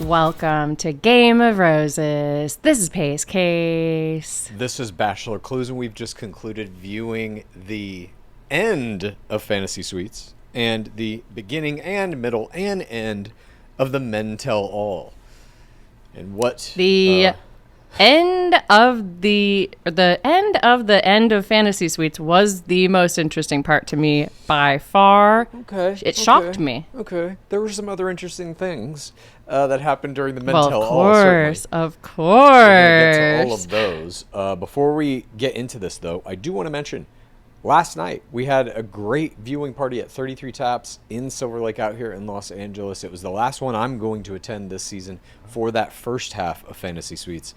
Welcome to Game of Roses. This is Pacecase. This is Bachelor Clues, and we've just concluded viewing the end of Fantasy Suites and the beginning and middle and end of the Men Tell All. And what the end of the end of Fantasy Suites was the most interesting part to me by far. It shocked me. Okay. There were some other interesting things that happened during the Men Tell All. Of course. We're going to get to all of those. Before we get into this, though, I do want to mention, last night we had a great viewing party at 33 Taps in Silverlake out here in Los Angeles. It was the last one I'm going to attend this season for that first half of Fantasy Suites.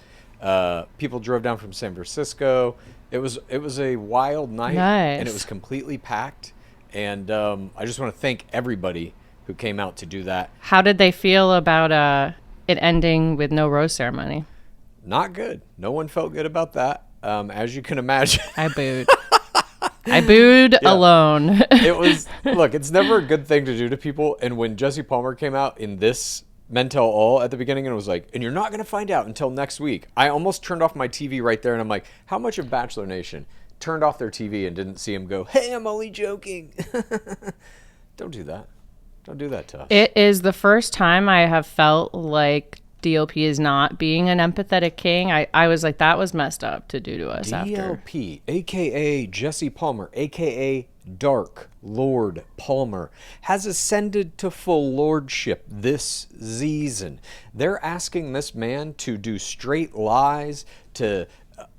People drove down from San Francisco. It was a wild night, and it was completely packed. And I just want to thank everybody who came out to do that. How did they feel about it ending with no rose ceremony? Not good. No one felt good about that. As you can imagine, I booed. I booed alone. Look, it's never a good thing to do to people. And when Jesse Palmer came out in this Men Tell All at the beginning and was like, and you're not going to find out until next week, I almost turned off my TV right there. And I'm like, how much of Bachelor Nation turned off their TV and didn't see him go, hey, I'm only joking. Don't do that. Don't do that to us. It is the first time I have felt like DLP is not being an empathetic king. I was like, that was messed up to do to us after. DLP, a.k.a. Jesse Palmer, a.k.a. Dark Lord Palmer, has ascended to full lordship this season. They're asking this man to do straight lies to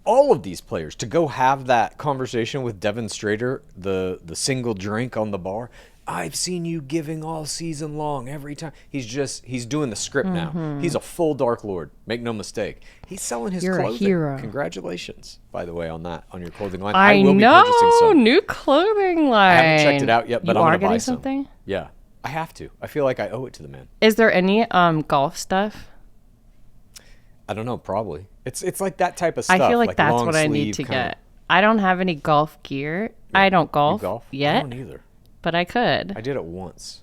all of these players, to go have that conversation with Devin Strader, the single drink on the bar. I've seen you giving all season long every time. He's doing the script now. He's a full Dark Lord. Make no mistake. He's selling his clothing. A hero. Congratulations, by the way, on that, on your clothing line. I will know, be purchasing some. New clothing line. I haven't checked it out yet, but I'm going to buy some. Something? Yeah, I have to. I feel like I owe it to the man. Is there any golf stuff? I don't know, probably. It's like that type of stuff. I feel like that's what I sleeve need to get. I don't have any golf gear. Yeah. I don't golf yet. I don't either. But I could. I did it once.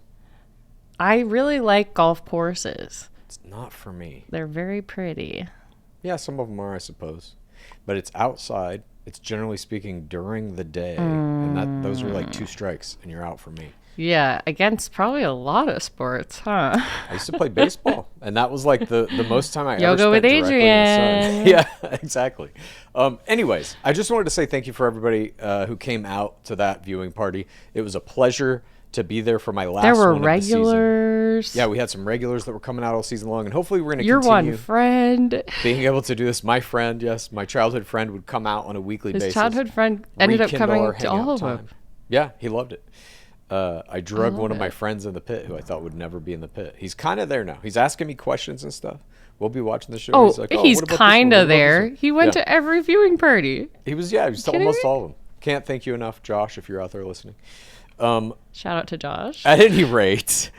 I really like golf courses. It's not for me. They're very pretty. Yeah, some of them are, I suppose. But it's outside. It's generally speaking during the day. And those are like 2 strikes, and you're out for me. Yeah, against probably a lot of sports, huh? I used to play baseball, and that was like the most time I ever spent with Adrian. In the sun. Yeah, exactly. Anyways, I just wanted to say thank you for everybody who came out to that viewing party. It was a pleasure to be there for my last one. There were regulars. Yeah, we had some regulars that were coming out all season long, and hopefully we're going to continue. Your one friend. Being able to do this. My friend, yes, my childhood friend would come out on a weekly basis. His childhood friend ended up coming to all of them. Yeah, he loved it. I drug one of my friends in the pit who I thought would never be in the pit. He's kind of there now. He's asking me questions and stuff. We'll be watching the show. Oh, he's, like, he's kind of there. He went to every viewing party. He was to almost all of them. Can't thank you enough, Josh, if you're out there listening. Shout out to Josh. At any rate,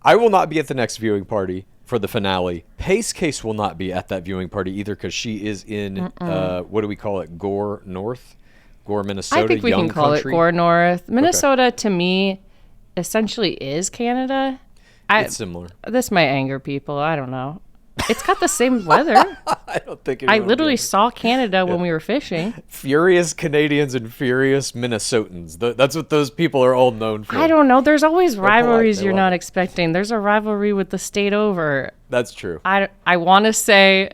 I will not be at the next viewing party for the finale. Pacecase will not be at that viewing party either because she is in, what do we call it, Gore North? Gore, Minnesota. I think we can call it Gore North. Minnesota, to me, essentially is Canada. It's similar. This might anger people. I don't know. It's got the same weather. I don't think it I literally saw Canada when we were fishing. Furious Canadians and furious Minnesotans. That's what those people are all known for. I don't know. There's always rivalries you're not expecting. There's a rivalry with the state over. That's true. I want to say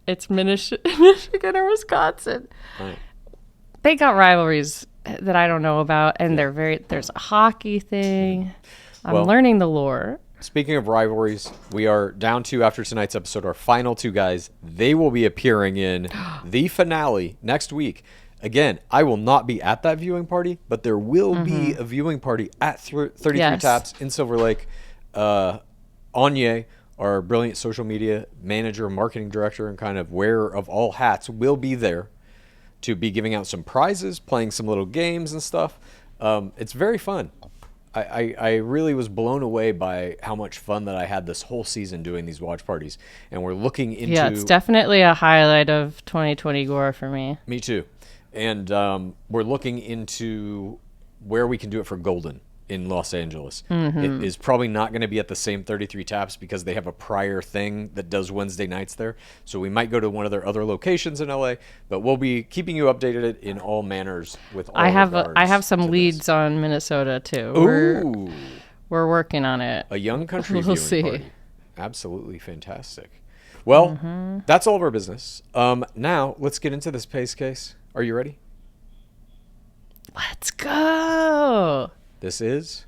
it's Michigan or Wisconsin. Right. They got rivalries that I don't know about, and there's a hockey thing. I'm learning the lore. Speaking of rivalries, we are down to, after tonight's episode, our final 2 guys. They will be appearing in the finale next week. Again, I will not be at that viewing party, but there will be a viewing party at 33 Taps in Silverlake. Anya, our brilliant social media manager, marketing director, and kind of wearer of all hats, will be there to be giving out some prizes, playing some little games and stuff. It's very fun. I really was blown away by how much fun that I had this whole season doing these watch parties. And we're looking into... Yeah, it's definitely a highlight of 2020 Gore for me. Me too. And we're looking into where we can do it for Golden. in Los Angeles. It is probably not going to be at the same 33 Taps because they have a prior thing that does Wednesday nights there. So we might go to one of their other locations in LA, but we'll be keeping you updated in all manners with all I have some leads on Minnesota too. Ooh. We're working on it. A young country We'll viewing see. party. Absolutely fantastic. Well, that's all of our business. Now let's get into this Pacecase. Are you ready? Let's go. This is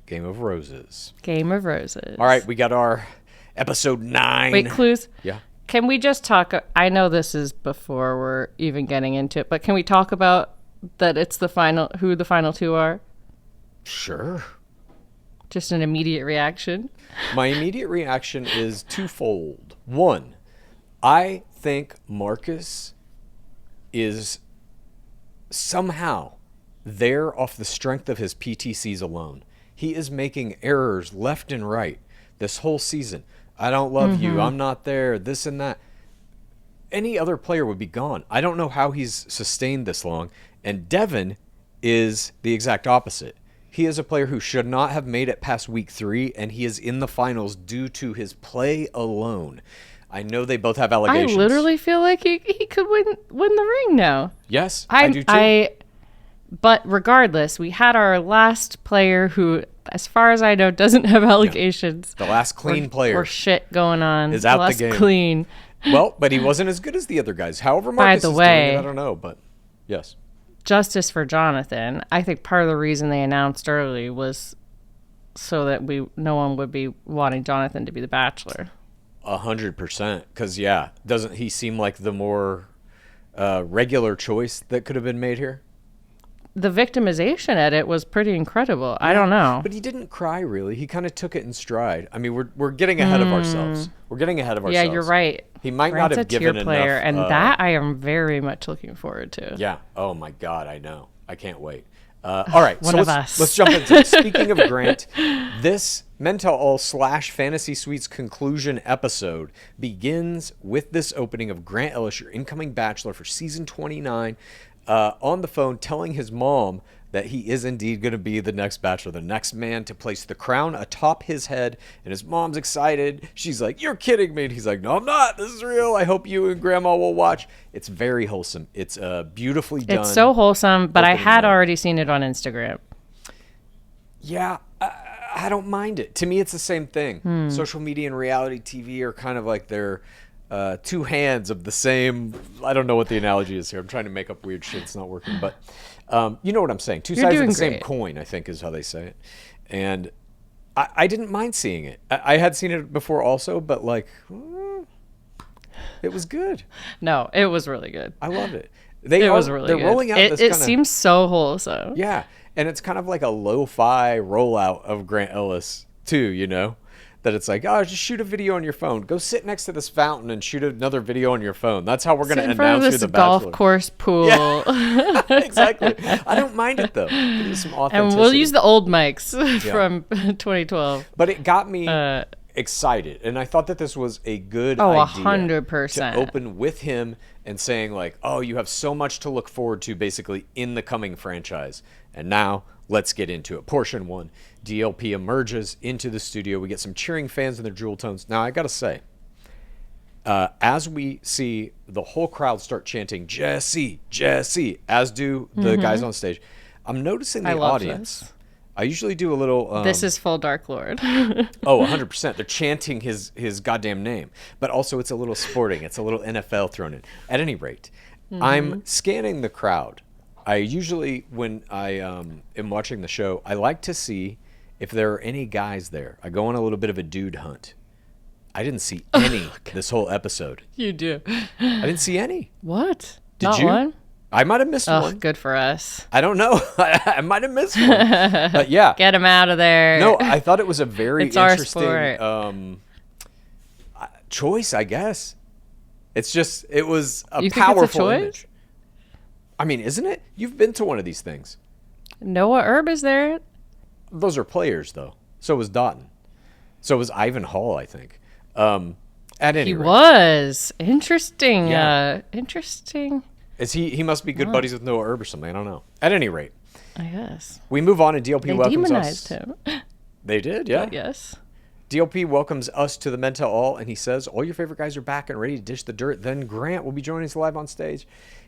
Game of Roses. Game of Roses. All right, we got our episode 9. Wait, Clues? Yeah. Can we just talk? I know this is before we're even getting into it, but can we talk about that it's the final, who the final two are? Sure. Just an immediate reaction. My immediate reaction is twofold. One, I think Marcus is somehow there off the strength of his PTCs alone. He is making errors left and right this whole season. I don't love you. I'm not there. This and that. Any other player would be gone. I don't know how he's sustained this long. And Devin is the exact opposite. He is a player who should not have made it past week 3, and he is in the finals due to his play alone. I know they both have allegations. I literally feel like he could win the ring now. Yes, I do too. But regardless, we had our last player who, as far as I know, doesn't have allegations. The last clean player. Or shit going on. Is out the game. Clean. Well, but he wasn't as good as the other guys. However Marcus is doing it, I don't know, but yes. Justice for Jonathan. I think part of the reason they announced early was so that no one would be wanting Jonathan to be the Bachelor. 100%. Because, yeah, doesn't he seem like the more regular choice that could have been made here? The victimization edit was pretty incredible. Yeah, I don't know. But he didn't cry, really. He kind of took it in stride. I mean, we're getting ahead of ourselves. We're getting ahead of ourselves. Yeah, you're right. He might not have given enough. Player, and that I am very much looking forward to. Yeah. Oh, my God, I know. I can't wait. All right, so let's jump into it. Speaking of Grant, this Men Tell All / Fantasy Suites conclusion episode begins with this opening of Grant Ellis, your incoming Bachelor for season 29, on the phone telling his mom that he is indeed going to be the next Bachelor, the next man to place the crown atop his head. And his mom's excited. She's like, "You're kidding me." And he's like, "No, I'm not. This is real. I hope you and Grandma will watch." It's very wholesome. It's beautifully done. It's so wholesome, but I had already seen it on Instagram. Yeah, I don't mind it. To me, it's the same thing. Social media and reality TV are kind of like they're two hands of the same. I don't know what the analogy is here. I'm trying to make up weird shit. It's not working, but you know what I'm saying. Two sides of the same coin, I think, is how they say it. And I didn't mind seeing it. I had seen it before also, but like, it was good. No, it was really good. I loved it. It was really good. They're rolling out this It seems so wholesome. Yeah, and it's kind of like a lo-fi rollout of Grant Ellis too, you know? That it's like, oh, just shoot a video on your phone. Go sit next to this fountain and shoot another video on your phone. That's how we're going to announce you're the Bachelor. Golf course pool. Yeah. Exactly. I don't mind it, though. There's some authenticity. And we'll use the old mics from 2012. But it got me excited. And I thought that this was a good idea 100%. to open with him and saying, like, oh, you have so much to look forward to, basically, in the coming franchise. And now, let's get into it. Portion 1. DLP emerges into the studio. We get some cheering fans in their jewel tones. Now, I got to say, as we see the whole crowd start chanting, "Jesse, Jesse," as do the guys on stage, I'm noticing the audience. This. I usually do a little... this is full Dark Lord. 100%. They're chanting his goddamn name. But also, it's a little sporting. It's a little NFL thrown in. At any rate, I'm scanning the crowd. I usually, when I am watching the show, I like to see if there are any guys there. I go on a little bit of a dude hunt. I didn't see any this whole episode. You do. I didn't see any. What? Did Not you? One? I might have missed one. Good for us. I don't know. I might have missed one. But yeah. Get him out of there. No, I thought it was a very interesting choice, I guess. It's just, it was a powerful image. I mean, isn't it? You've been to one of these things. Noah Erb is there. Those are players, though. So was Doughton. So was Ivan Hall, I think. At any rate. He was. Interesting. Yeah. Interesting. Is he must be good buddies with Noah Erb or something. I don't know. At any rate, I guess. We move on, and DLP They welcomes demonized us. him. They did, yeah. Yes. DLP welcomes us to the Men Tell All, and he says, all your favorite guys are back and ready to dish the dirt. Then Grant will be joining us live on stage.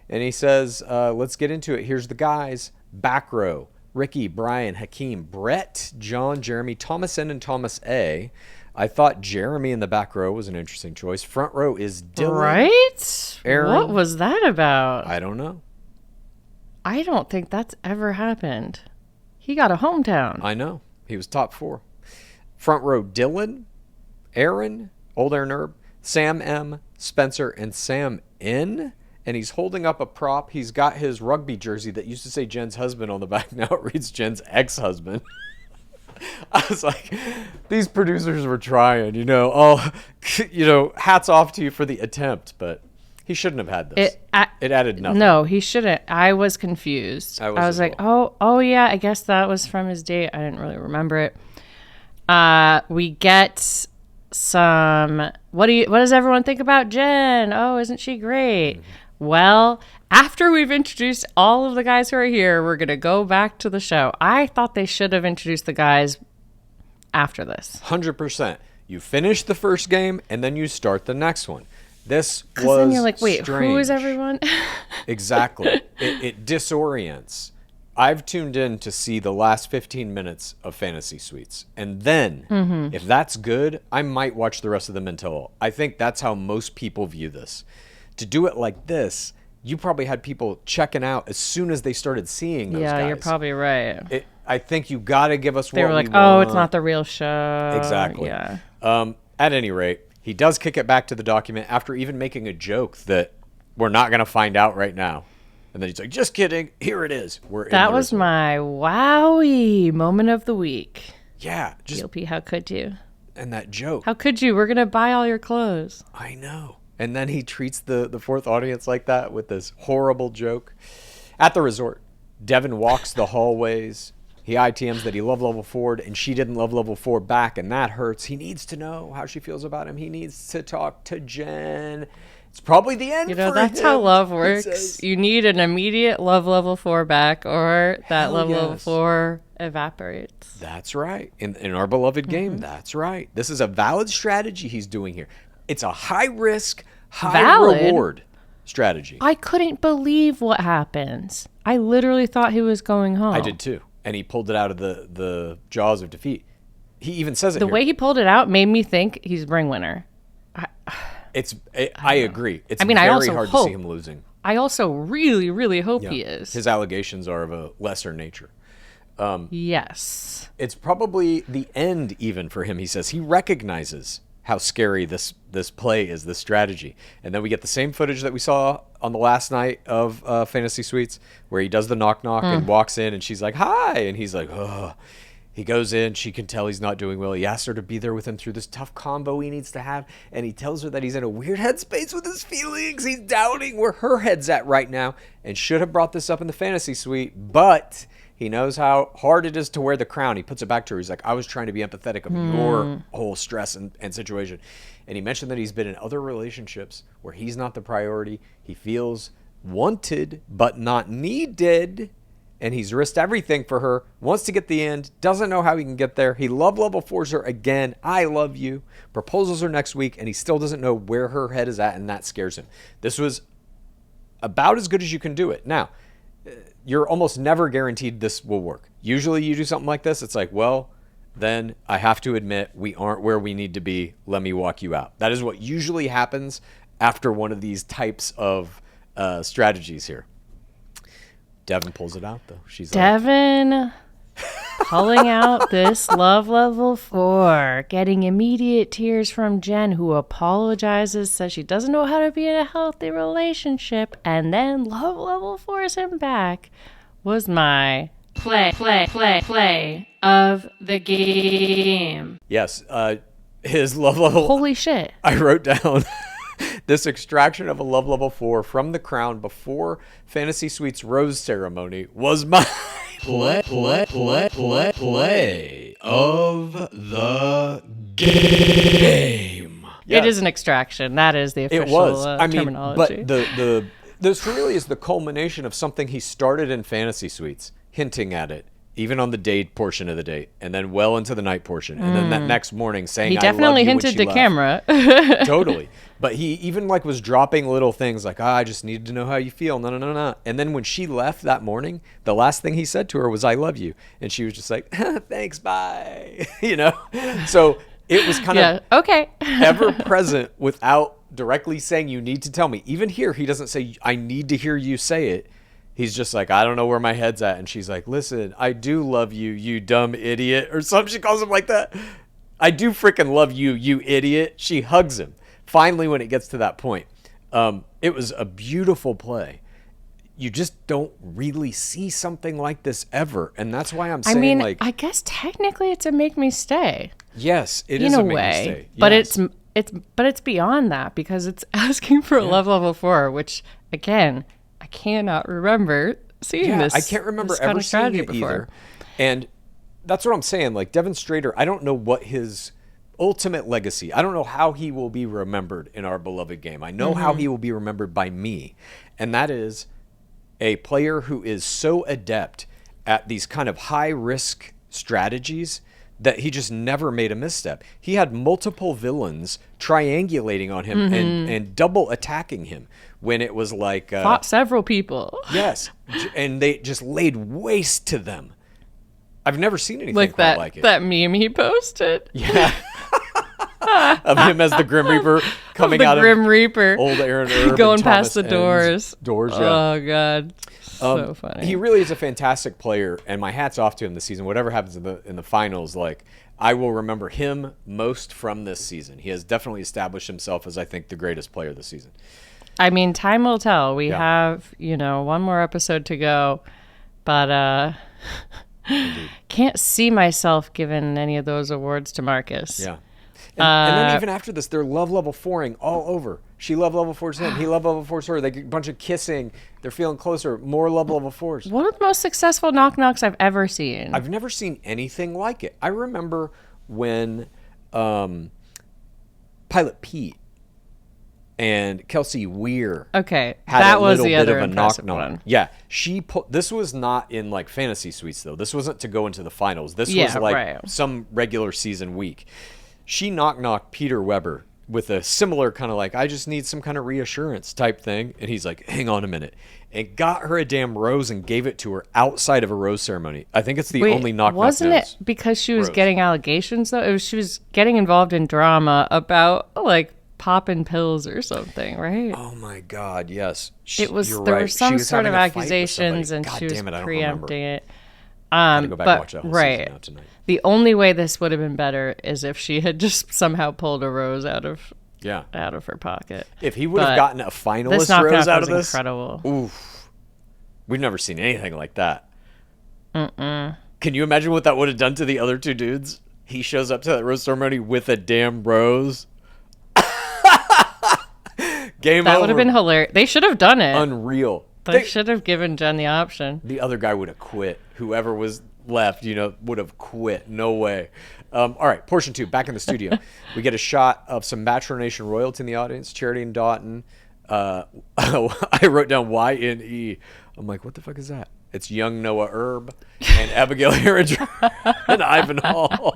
And he says, let's get into it. Here's the guys. Back row, Ricky, Brian, Hakeem, Brett, John, Jeremy, Thomas N, and Thomas A. I thought Jeremy in the back row was an interesting choice. Front row is Dylan. Right? Aaron. What was that about? I don't know. I don't think that's ever happened. He got a hometown. I know. He was top 4. Front row, Dylan, Aaron, Old Aaron Herb, Sam M, Spencer, and Sam N. And he's holding up a prop. He's got his rugby jersey that used to say Jen's husband on the back. Now it reads Jen's ex-husband. I was like, these producers were trying, hats off to you for the attempt, but he shouldn't have had this. It added nothing. No, he shouldn't. I was confused. I was like, oh yeah, I guess that was from his date. I didn't really remember it. We get some, what does everyone think about Jenn? Oh, isn't she great? Mm-hmm. Well, after we've introduced all of the guys who are here, we're going to go back to the show. I thought they should have introduced the guys after this. 100%. You finish the first game, and then you start the next one. This was then you're like, wait, strange. Who is everyone? Exactly. It disorients. I've tuned in to see the last 15 minutes of Fantasy Suites. And then, if that's good, I might watch the rest of the Men Tell All. I think that's how most people view this. To do it like this, you probably had people checking out as soon as they started seeing those guys. Yeah, you're probably right. I think you got to give us what we want. They were like, oh, it's not the real show. Exactly. Yeah. At any rate, he does kick it back to the document after even making a joke that we're not going to find out right now. And then he's like, just kidding. Here it is. That was my wowie moment of the week. Yeah. DLP, how could you? And that joke. How could you? We're going to buy all your clothes. I know. And then he treats the fourth audience like that with this horrible joke. At the resort, Devin walks the hallways. He ITMs that he loved level 4 and she didn't love level 4 back, and that hurts. He needs to know how she feels about him. He needs to talk to Jenn. It's probably the end for that's him, how love works. You need an immediate love level 4 back, or that level 4 evaporates. That's right. In our beloved game, that's right. This is a valid strategy he's doing here. It's a high risk, high reward strategy. I couldn't believe what happens. I literally thought he was going home. I did too. And he pulled it out of the jaws of defeat. He even says it The way he pulled it out made me think he's ring winner. I agree. It's very hard to see him losing. I also really, really hope he is. His allegations are of a lesser nature. Yes. It's probably the end even for him, he says. He recognizes how scary this play is, this strategy. And then we get the same footage that we saw on the last night of Fantasy Suites, where he does the knock-knock and walks in, and she's like, hi! And he's like, oh. He goes in, she can tell he's not doing well. He asks her to be there with him through this tough combo he needs to have, and he tells her that he's in a weird headspace with his feelings. He's doubting where her head's at right now, and should have brought this up in the Fantasy Suite, but he knows how hard it is to wear the crown. He puts it back to her. He's like, I was trying to be empathetic of your whole stress and situation. And he mentioned that he's been in other relationships where he's not the priority. He feels wanted, but not needed. And he's risked everything for her, wants to get the end, doesn't know how he can get there. He love level 4s her again. I love you. Proposals are next week, and he still doesn't know where her head is at, and that scares him. This was about as good as you can do it. Now, you're almost never guaranteed this will work. Usually you do something like this, it's like, well, then I have to admit we aren't where we need to be. Let me walk you out. That is what usually happens after one of these types of strategies here. Devin pulls it out, though. Devin pulling out this love level 4, getting immediate tears from Jenn, who apologizes, says she doesn't know how to be in a healthy relationship, and then love level 4s him back, was my play of the game. Yes, his love level. Holy shit. I wrote down this extraction of a love level 4 from the crown before Fantasy Suites Rose Ceremony was my play of the game. Yeah. It is an extraction. That is the official terminology. But this really is the culmination of something he started in Fantasy Suites. hinting at it, even on the date portion of the date, and then well into the night portion, and then that next morning saying, he definitely hinted to camera. Totally. But he even like was dropping little things like, I just needed to know how you feel. No. And then when she left that morning, the last thing he said to her was, I love you. And she was just like, thanks, bye. So it was kind of okay. ever present without directly saying, you need to tell me. Even here, he doesn't say, I need to hear you say it. He's just like, I don't know where my head's at. And she's like, listen, I do love you, you dumb idiot. Or something. She calls him like that. I do freaking love you, you idiot. She hugs him. Finally, when it gets to that point, it was a beautiful play. You just don't really see something like this ever. And that's why I'm saying, I guess technically it's a make me stay. Yes, it is a make me stay. Yes. But it's beyond that, because it's asking for a love level 4, which, again, I cannot remember seeing this. I can't remember ever seeing it before. Either. And that's what I'm saying. Like, Devin Strader, I don't know what his ultimate legacy. I don't know how he will be remembered in our beloved game. I know how he will be remembered by me. And that is a player who is so adept at these kind of high risk strategies that he just never made a misstep. He had multiple villains triangulating on him and double attacking him when it was like... fought several people. Yes. And they just laid waste to them. I've never seen anything like quite like it. That meme he posted. Yeah. Of him as the Grim Reaper coming out of Grim Reaper. Old Aaron Erb going and past Thomas the doors. Yeah. Oh, God. So funny. He really is a fantastic player, and my hat's off to him this season. Whatever happens in the finals, like, I will remember him most from this season. He has definitely established himself as, I think, the greatest player this season. I mean, time will tell. We have, one more episode to go, but can't see myself giving any of those awards to Marcus. Yeah. And then even after this, they're love level 4ing all over. She love level 4s him. He love level 4s her. They get a bunch of kissing. They're feeling closer. More love level 4s. One of the most successful knock-knocks I've ever seen. I've never seen anything like it. I remember when Pilot Pete and Kelsey Weir had that was little the bit other of a impressive knock-knock. one. Yeah. This was not in like fantasy suites, though. This wasn't to go into the finals. This was like some regular season week. She knocked Peter Weber with a similar kind of like, I just need some kind of reassurance type thing. And he's like, hang on a minute. And got her a damn rose and gave it to her outside of a rose ceremony. I think it's the only knock-knock. Wasn't it because she was getting allegations, though? She was getting involved in drama about, like, popping pills or something, right? Oh, my God, yes. There were some sort of accusations, and she was preempting it. I gotta go back and watch that whole season now tonight. The only way this would have been better is if she had just somehow pulled a rose out of her pocket. If he would have gotten a finalist rose out of this, incredible. Oof, we've never seen anything like that. Can you imagine what that would have done to the other two dudes? He shows up to that rose ceremony with a damn rose. Game over. That would have been hilarious. They should have done it. Unreal. They should have given Jenn the option. The other guy would have quit. Whoever was left, would have quit. No way. All right, portion 2, back in the studio. We get a shot of some Bachelor Nation royalty in the audience. Charity and Doughton. I wrote down YNE. I'm like, what the fuck is that? It's young Noah Erb and Abigail Harringer and Ivan Hall.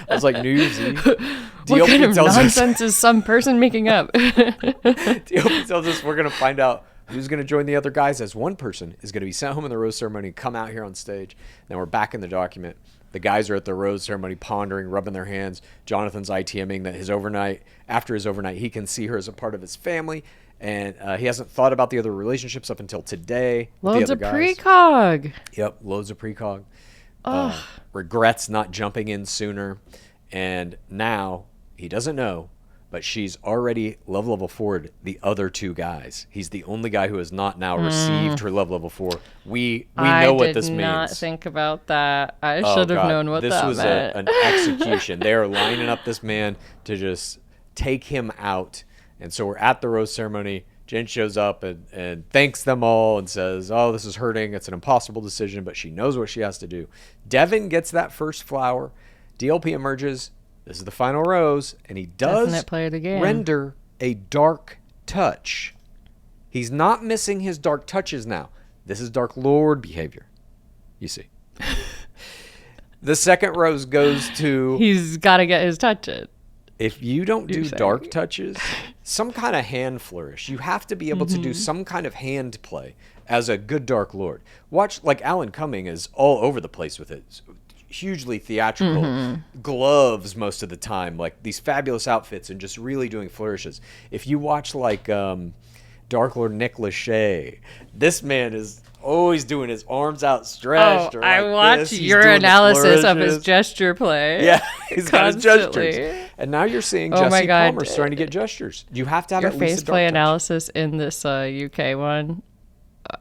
I was like, New Year's Eve. What kind of nonsense is some person making up? DLP tells us we're going to find out who's going to join the other guys, as one person is going to be sent home in the rose ceremony, come out here on stage. Then we're back in the document. The guys are at the rose ceremony pondering, rubbing their hands. Jonathan's ITMing that after his overnight, he can see her as a part of his family. And he hasn't thought about the other relationships up until today. Loads of precog. Yep, loads of precog. Regrets not jumping in sooner. And now, he doesn't know, but she's already love level 4'd the other two guys. He's the only guy who has not now received her love level 4. We know what this means. I did not think about that. I should have known what that meant. This was an execution. They are lining up this man to just take him out. And so we're at the rose ceremony. Jenn shows up and thanks them all and says, oh, this is hurting. It's an impossible decision, but she knows what she has to do. Devin gets that first flower. DLP emerges. This is the final rose, and he does render a dark touch. He's not missing his dark touches now. This is Dark Lord behavior. You see. The second rose goes to... He's got to get his touch in. If you don't do dark touches, some kind of hand flourish. You have to be able to do some kind of hand play as a good Dark Lord. Watch, like Alan Cumming is all over the place with it. Hugely theatrical. Gloves most of the time. Like these fabulous outfits and just really doing flourishes. If you watch like Dark Lord Nick Lachey, this man is always doing his arms outstretched. Oh, I watch your analysis of his gesture play. Yeah, he's got his gestures. And now you're seeing Jesse Palmer starting to get gestures. You have to have your at least a dark Faceplay touch. analysis in this UK one.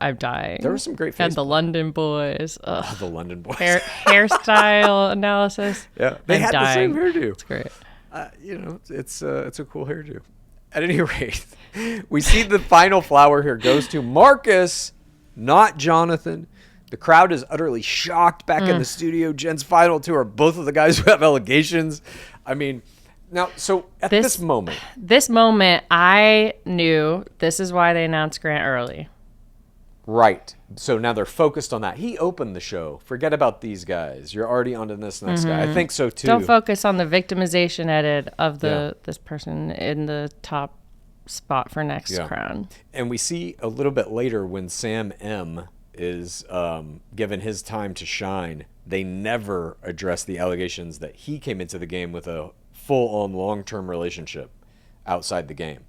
I'm dying. There were some great And the London Boys. Oh, the London Boys. Hairstyle analysis. Yeah, they had the same hairdo. It's great. It's a cool hairdo. At any rate, we see the final flower here goes to Marcus, not Jonathan. The crowd is utterly shocked back in the studio. Jen's final two are both of the guys who have allegations. I mean, now, so at this moment, I knew this is why they announced Grant early. Right. So now they're focused on that. He opened the show. Forget about these guys. You're already on to this next guy. I think so, too. Don't focus on the victimization edit of this person in the top spot for next crown. And we see a little bit later when Sam M is given his time to shine, they never address the allegations that he came into the game with a full-on long-term relationship outside the game.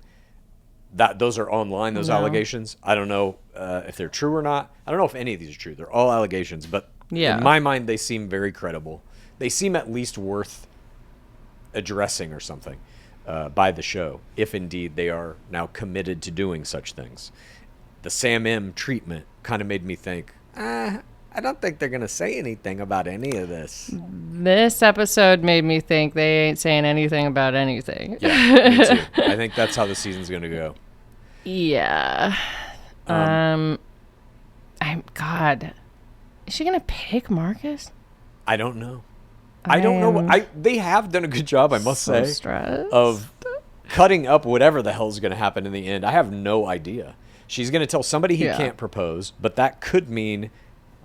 Those are online, those allegations. I don't know if they're true or not. I don't know if any of these are true. They're all allegations, but in my mind, they seem very credible. They seem at least worth addressing or something by the show, if indeed they are now committed to doing such things. The Sam M treatment kind of made me think, I don't think they're going to say anything about any of this. This episode made me think they ain't saying anything about anything. Yeah, me too. I think that's how the season's going to go. Yeah. God. Is she going to pick Marcus? I don't know. I don't know. They have done a good job, I must say, of cutting up whatever the hell is going to happen in the end. I have no idea. She's going to tell somebody he can't propose, but that could mean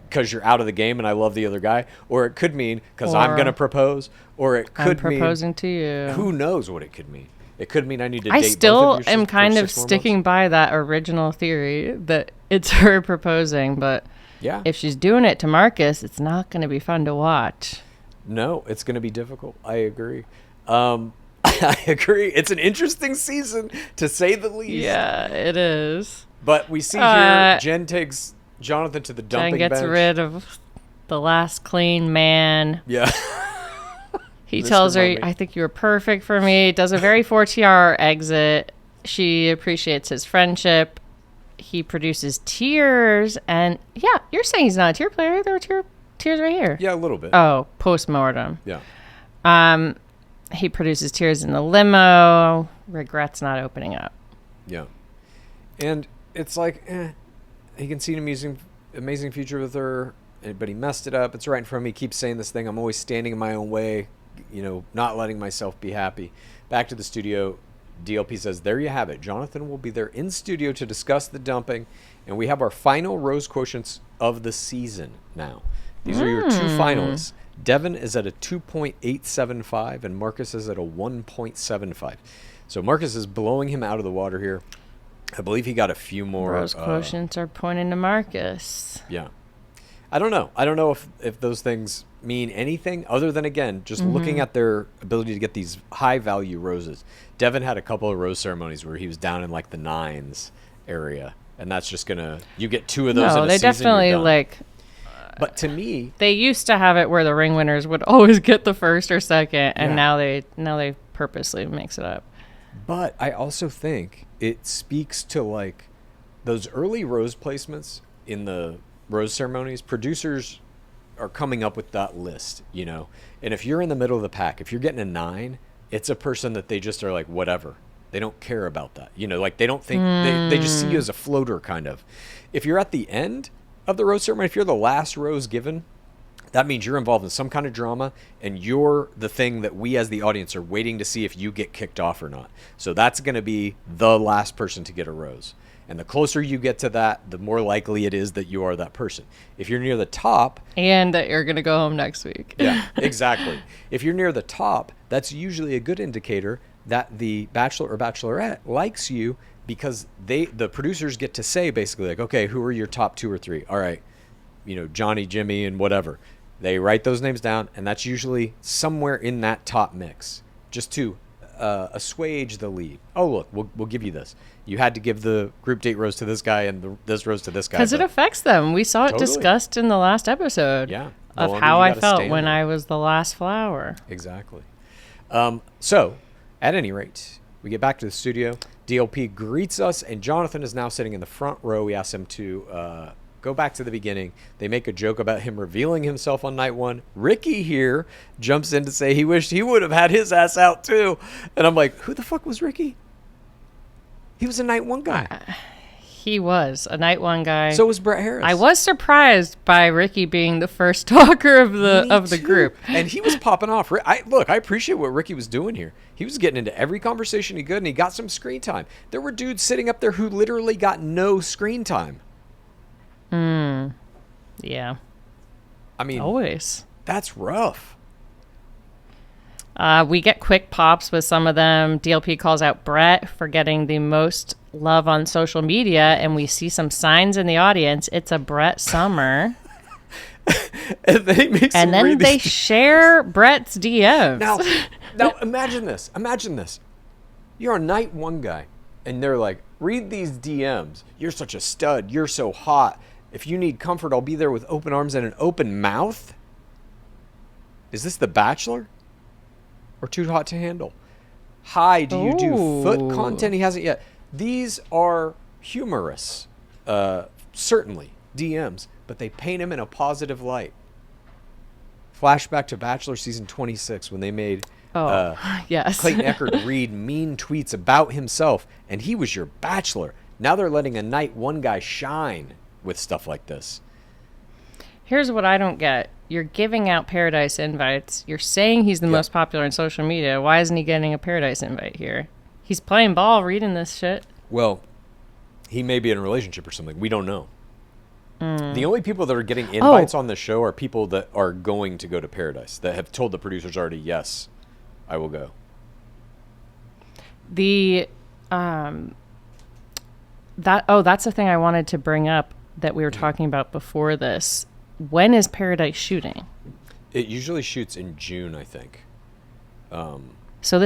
because you're out of the game and I love the other guy, or it could mean because I'm going to propose, or it could mean... I'm proposing to you. Who knows what it could mean. It could mean I need to date I still both of you am kind of sticking by that original theory that it's her proposing, but if she's doing it to Marcus, it's not going to be fun to watch. No, it's going to be difficult. I agree. I agree. It's an interesting season, to say the least. Yeah, it is. But we see here, Jen takes Jonathan to the dumping bench. Jen gets rid of the last clean man. Yeah. He tells her, I think you were perfect for me. Does a very 4TR exit. She appreciates his friendship. He produces tears. And yeah, you're saying he's not a tear player. There were tears right here. Yeah, a little bit. Oh, post-mortem. Yeah. He produces tears in the limo. Regrets not opening up. Yeah. And it's like, he can see an amazing future with her, but he messed it up. It's right in front of me. He keeps saying this thing. I'm always standing in my own way, not letting myself be happy. Back to the studio. DLP says, there you have it. Jonathan will be there in studio to discuss the dumping. And we have our final rose quotients of the season now. These are your two finalists. Devin is at a 2.875 and Marcus is at a 1.75. So Marcus is blowing him out of the water here. I believe he got a few more. Rose quotients are pointing to Marcus. Yeah. I don't know. I don't know if those things mean anything other than, again, just looking at their ability to get these high-value roses. Devin had a couple of rose ceremonies where he was down in, like, the 9s area. And that's just going to... You get 2 of those in a season, definitely, you're done. like... But to me... They used to have it where the ring winners would always get the first or second, and now they purposely mix it up. But I also think it speaks to, like, those early rose placements in the rose ceremonies. Producers are coming up with that list, And if you're in the middle of the pack, if you're getting a 9, it's a person that they just are like, whatever. They don't care about that. Like, they don't think... They just see you as a floater, kind of. If you're at the end of the rose ceremony, if you're the last rose given, that means you're involved in some kind of drama, and you're the thing that we as the audience are waiting to see if you get kicked off or not. So that's going to be the last person to get a rose. And the closer you get to that, the more likely it is that you are that person. If you're near the top... And that you're going to go home next week. Yeah, exactly. If you're near the top, that's usually a good indicator that the Bachelor or Bachelorette likes you, because the producers get to say basically like, okay, who are your top 2 or 3? All right, Johnny, Jimmy, and whatever. They write those names down, and that's usually somewhere in that top mix, just to assuage the lead. Oh, look, we'll give you this. You had to give the group date rose to this guy and this rose to this guy. Because it affects them. We saw it discussed in the last episode. Yeah. Of how I felt when I was the last flower. Exactly. So, at any rate, we get back to the studio. DLP greets us, and Jonathan is now sitting in the front row. We ask him to go back to the beginning. They make a joke about him revealing himself on night 1. Ricky here jumps in to say he wished he would have had his ass out too. And I'm like, who the fuck was Ricky? He was a night 1 guy. He was a night 1 guy. So was Brett Harris. I was surprised by Ricky being the first talker of the group. And he was popping off. I appreciate what Ricky was doing here. He was getting into every conversation he could, and he got some screen time. There were dudes sitting up there who literally got no screen time. Yeah. I mean, always. That's rough. We get quick pops with some of them. DLP calls out Brett for getting the most love on social media, and we see some signs in the audience. It's a Brett summer. And then they share Brett's DMs. Now imagine this. You're a night 1 guy, and they're like, read these DMs. You're such a stud. You're so hot. If you need comfort, I'll be there with open arms and an open mouth. Is this The Bachelor? Or Too Hot to Handle? Hi, do you do foot content? He hasn't yet. These are humorous, certainly, DMs, but they paint him in a positive light. Flashback to Bachelor season 26 when they made yes. Clayton Echard read mean tweets about himself, and he was your bachelor. Now they're letting a night 1 guy shine with stuff like this. Here's what I don't get. You're giving out Paradise invites. You're saying he's the most popular on social media. Why isn't he getting a Paradise invite here? He's playing ball reading this shit. Well, he may be in a relationship or something. We don't know. The only people that are getting invites on the show are people that are going to go to Paradise, that have told the producers already, yes, I will go. That's the thing I wanted to bring up that we were talking about before this. When is Paradise shooting? It usually shoots in June, I think. So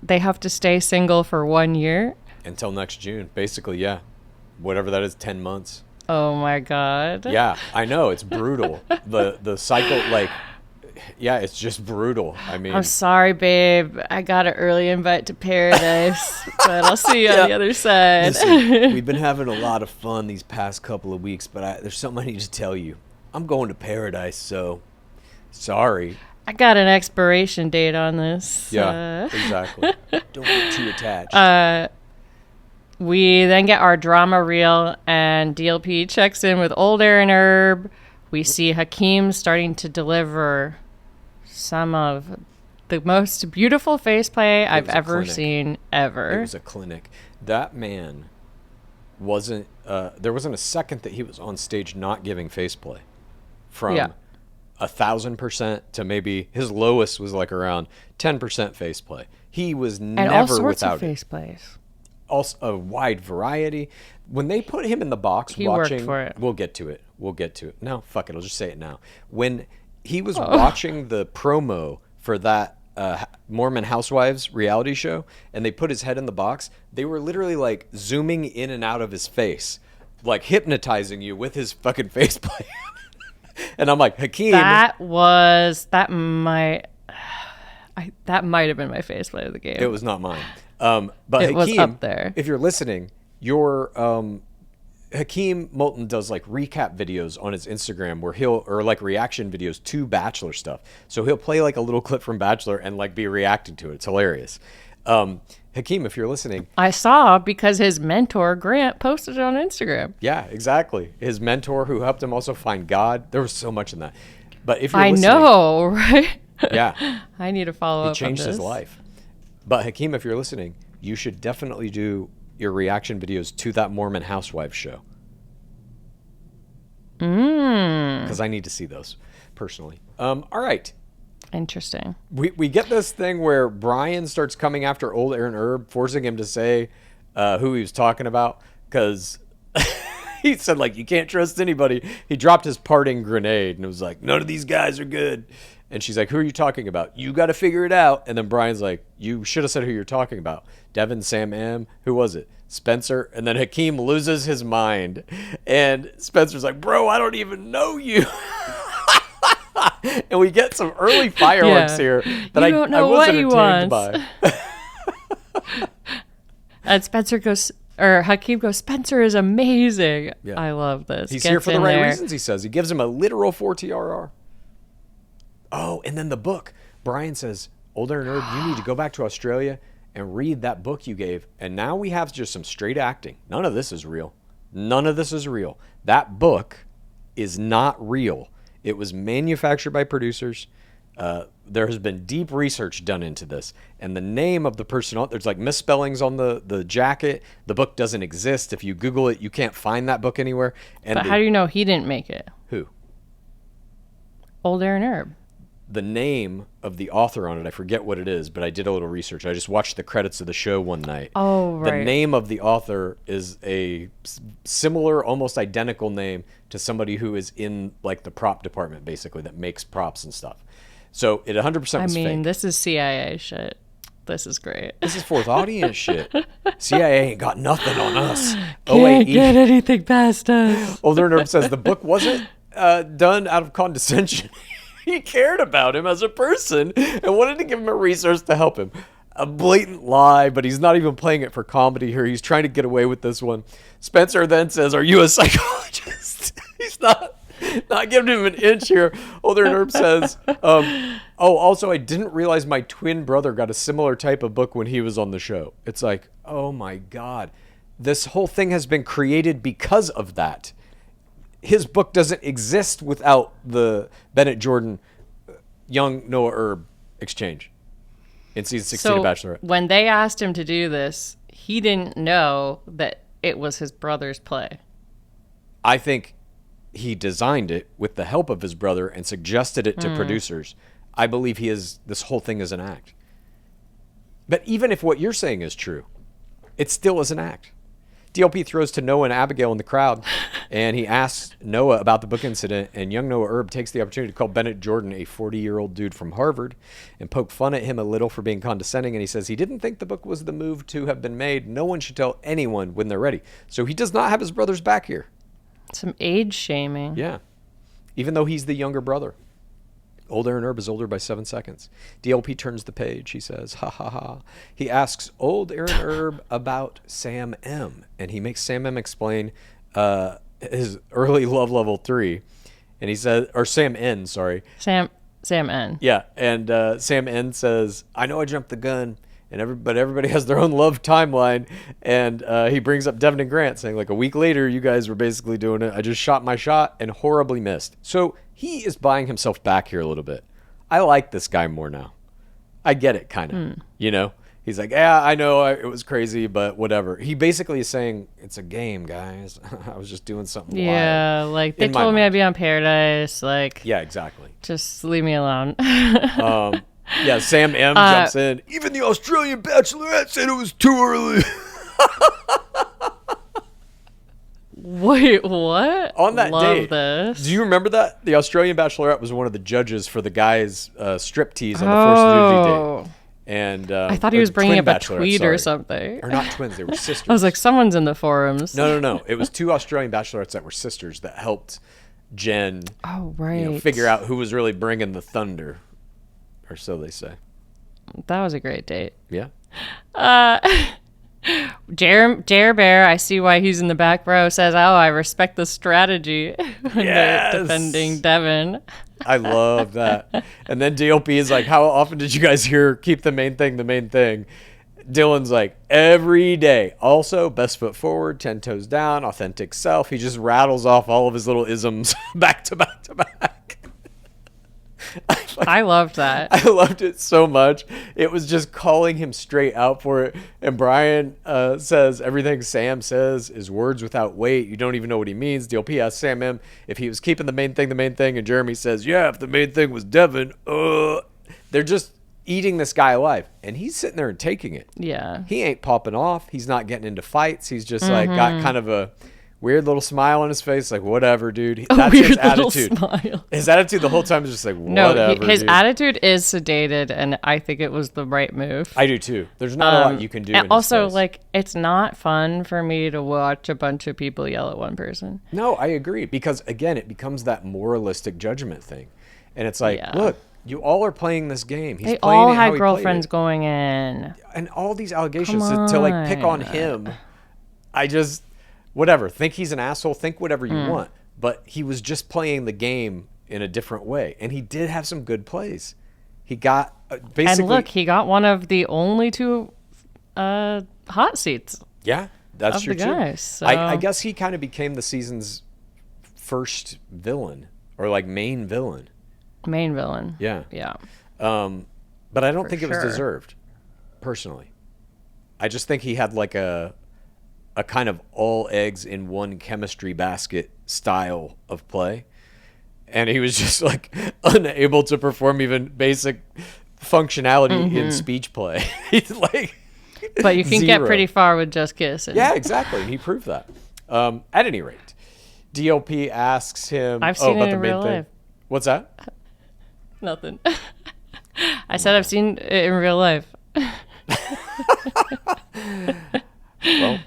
they have to stay single for 1 year? Until next June, basically, yeah. Whatever that is, 10 months. Oh my God. Yeah, I know, it's brutal. The cycle, it's just brutal. I mean, I'm sorry, babe. I got an early invite to Paradise, but I'll see you on the other side. Listen, we've been having a lot of fun these past couple of weeks, but there's something I need to tell you. I'm going to Paradise, so sorry. I got an expiration date on this. Yeah, exactly. Don't get too attached. We then get our drama reel, and DLP checks in with Old Aaron Herb. We see Hakeem starting to deliver some of the most beautiful faceplay I've ever seen ever. It was a clinic. That man wasn't... there wasn't a second that he was on stage not giving faceplay. From 1,000% to maybe... His lowest was like around 10% faceplay. He was never all sorts without of faceplays. Also, a wide variety. When they put him in the box he watching... worked for it. We'll get to it. No, fuck it. I'll just say it now. When he was watching the promo for that Mormon Housewives reality show, and they put his head in the box, they were literally like zooming in and out of his face, like hypnotizing you with his fucking faceplay. And I'm like, Hakeem... That might have been my faceplay of the game. It was not mine. But it Hakeem, was up there. If you're listening, your Hakeem Moulton does like recap videos on his Instagram or like reaction videos to Bachelor stuff. So he'll play like a little clip from Bachelor and like be reacting to it. It's hilarious. Hakeem, if you're listening, I saw because his mentor Grant posted it on Instagram. Yeah, exactly. His mentor who helped him also find God. There was so much in that. But if you're listening, know, right? Yeah, I need to follow up. He changed his life. But Hakeem, if you're listening, you should definitely do your reaction videos to that Mormon Housewives show. Because I need to see those personally. All right. Interesting. We get this thing where Brian starts coming after old Aaron Erb, forcing him to say who he was talking about, because he said, like, you can't trust anybody. He dropped his parting grenade and it was like, none of these guys are good. And she's like, who are you talking about? You got to figure it out. And then Brian's like, you should have said who you're talking about. Devin, Sam M. Who was it? Spencer. And then Hakeem loses his mind. And Spencer's like, bro, I don't even know you. And we get some early fireworks here that I wasn't entertained by. And Spencer goes, or Hakeem goes, Spencer is amazing. Yeah. I love this. He's here for the right reasons, he says. He gives him a literal 4 TRR. Oh, and then the book. Brian says, Older and Herb, you need to go back to Australia and read that book you gave. And now we have just some straight acting. None of this is real. None of this is real. That book is not real. It was manufactured by producers. There has been deep research done into this. And the name of the person, there's like misspellings on the jacket. The book doesn't exist. If you Google it, you can't find that book anywhere. And but how do you know he didn't make it? Who? Old Aaron Herb. The name of the author on it, I forget what it is, but I did a little research. I just watched the credits of the show one night. Oh, right. The name of the author is a similar, almost identical name to somebody who is in like the prop department, basically, that makes props and stuff. So it 100% was fake. I mean, this is CIA shit. This is great. This is fourth audience shit. CIA ain't got nothing on us. Can't get anything past us. Older Nerve says the book wasn't done out of condescension. He cared about him as a person and wanted to give him a resource to help him. A blatant lie, but he's not even playing it for comedy here. He's trying to get away with this one. Spencer then says, are you a psychologist? He's not giving him an inch here. Older Nerve says, also, I didn't realize my twin brother got a similar type of book when he was on the show. It's like, oh my God. This whole thing has been created because of that. His book doesn't exist without the Bennett Jordan young Noah Erb exchange in season 16 of Bachelorette. When they asked him to do this, he didn't know that it was his brother's play. I think he designed it with the help of his brother and suggested it to producers. I believe this whole thing is an act. But even if what you're saying is true, it still is an act. DLP throws to Noah and Abigail in the crowd, and he asks Noah about the book incident, and young Noah Erb takes the opportunity to call Bennett Jordan a 40-year-old dude from Harvard and poke fun at him a little for being condescending, and he says he didn't think the book was the move to have been made. No one should tell anyone when they're ready. So he does not have his brother's back here. Some age shaming. Yeah. Even though he's the younger brother. Old Aaron Erb is older by 7 seconds. DLP turns the page. He says, ha, ha, ha. He asks Old Aaron Erb about Sam M. And he makes Sam M explain his early love level 3. And he says, or Sam N, sorry. Sam N. Yeah. And Sam N says, I know I jumped the gun. But everybody has their own love timeline. And he brings up Devin and Grant saying, like, a week later, you guys were basically doing it. I just shot my shot and horribly missed. So he is buying himself back here a little bit. I like this guy more now. I get it, kind of. You know? He's like, yeah, I know it was crazy, but whatever. He basically is saying, it's a game, guys. I was just doing something wild. Yeah, like, they told me I'd be on Paradise. Like, yeah, exactly. Just leave me alone. Yeah, Sam M jumps in. Even the Australian Bachelorette said it was too early. Wait, what? On that day, this. Do you remember that? The Australian Bachelorette was one of the judges for the guys' striptease on the forced nudity date. And I thought he was bringing up a tweet or something. Or not twins, they were sisters. I was like, someone's in the forums. No. It was 2 Australian Bachelorettes that were sisters that helped Jenn figure out who was really bringing the thunder. Or so they say. That was a great date. Yeah. Jer Bear, I see why he's in the back row, says, oh, I respect the strategy when they're defending Devin. I love that. And then DLP is like, how often did you guys hear keep the main thing the main thing? Dylan's like, every day. Also, best foot forward, 10 toes down, authentic self. He just rattles off all of his little isms back to back to back. I loved that. I loved it so much. it was just calling him straight out for it. And Brian says everything Sam says is words without weight. You don't even know what he means. DLP asks Sam M if he was keeping the main thing. And Jeremy says, yeah, if the main thing was Devin. They're just eating this guy alive. And he's sitting there and taking it. Yeah. He ain't popping off. He's not getting into fights. He's just like got kind of a weird little smile on his face, like, whatever, dude. That's his attitude. Smile. His attitude the whole time is just like, whatever. No, his attitude is sedated, and I think it was the right move. I do too. There's not a lot you can do. And also, like, it's not fun for me to watch a bunch of people yell at one person. No, I agree. Because, again, it becomes that moralistic judgment thing. And it's like, look, you all are playing this game. He's they playing all it how had he girlfriends played it. going in. And all these allegations to, like, pick on him. I just... Whatever. Think he's an asshole. Think whatever you want. But he was just playing the game in a different way. And he did have some good plays. He got basically... And look, he got one of the only 2 hot seats. Yeah, that's true, too. So. I guess he kind of became the season's first villain. Or, like, main villain. Main villain. Yeah. Yeah. But I don't think it was deserved, personally. I just think he had, like, a kind of all eggs in one chemistry basket style of play. And he was just like unable to perform even basic functionality in speech play. He's like, but you can get pretty far with just kissing. Yeah, exactly. He proved that. At any rate, DLP asks him, I've seen it in real life. What's that? Nothing. I said I've seen it in real life. Well,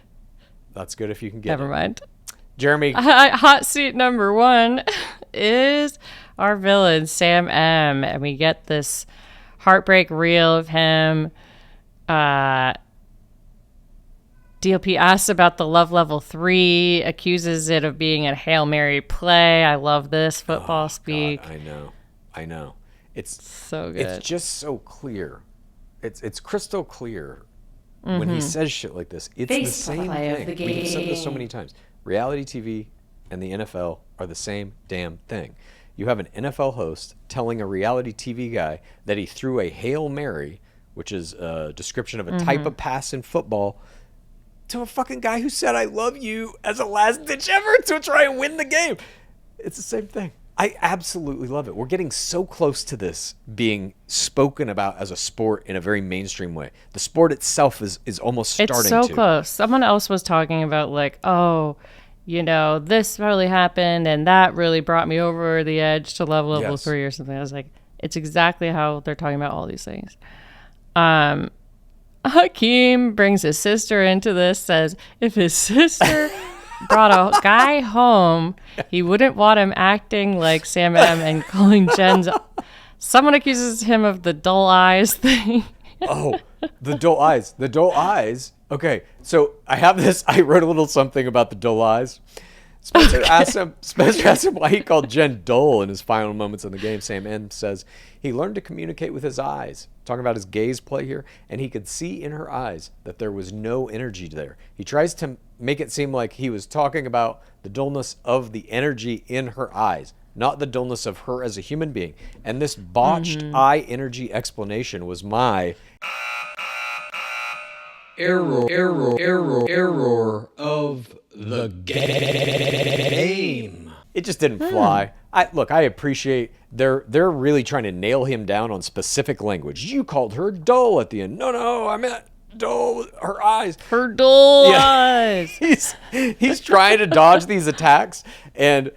that's good if you can get Never mind. Jeremy. Hot seat number 1 is our villain, Sam M. And we get this heartbreak reel of him. DLP asks about the love level 3, accuses it of being a Hail Mary play. I love this football speak. God, I know. It's so good. It's just so clear. It's crystal clear. When he says shit like this, it's the same thing. We've said this so many times. Reality TV and the NFL are the same damn thing. You have an NFL host telling a reality TV guy that he threw a Hail Mary, which is a description of a type of pass in football, to a fucking guy who said, I love you, as a last-ditch effort to try and win the game. It's the same thing. I absolutely love it. We're getting so close to this being spoken about as a sport in a very mainstream way. The sport itself is almost starting to. It's so close. Someone else was talking about like, oh, you know, this really happened and that really brought me over the edge to level 3 or something. I was like, it's exactly how they're talking about all these things. Hakeem brings his sister into this, says if his sister brought a guy home, he wouldn't want him acting like Sam M and calling Jen's. Someone accuses him of the dull eyes thing. Oh, the dull eyes. The dull eyes. Okay, so I have this. I wrote a little something about the dull eyes. Spencer asked him why he called Jenn dull in his final moments in the game. Sam M says he learned to communicate with his eyes. Talking about his gaze play here, and he could see in her eyes that there was no energy there. He tries to make it seem like he was talking about the dullness of the energy in her eyes, not the dullness of her as a human being. And this botched eye energy explanation was my error of the game. It just didn't fly. I appreciate they're really trying to nail him down on specific language. You called her dull at the end. No, I meant dull. Her eyes. Her dull eyes. He's trying to dodge these attacks, and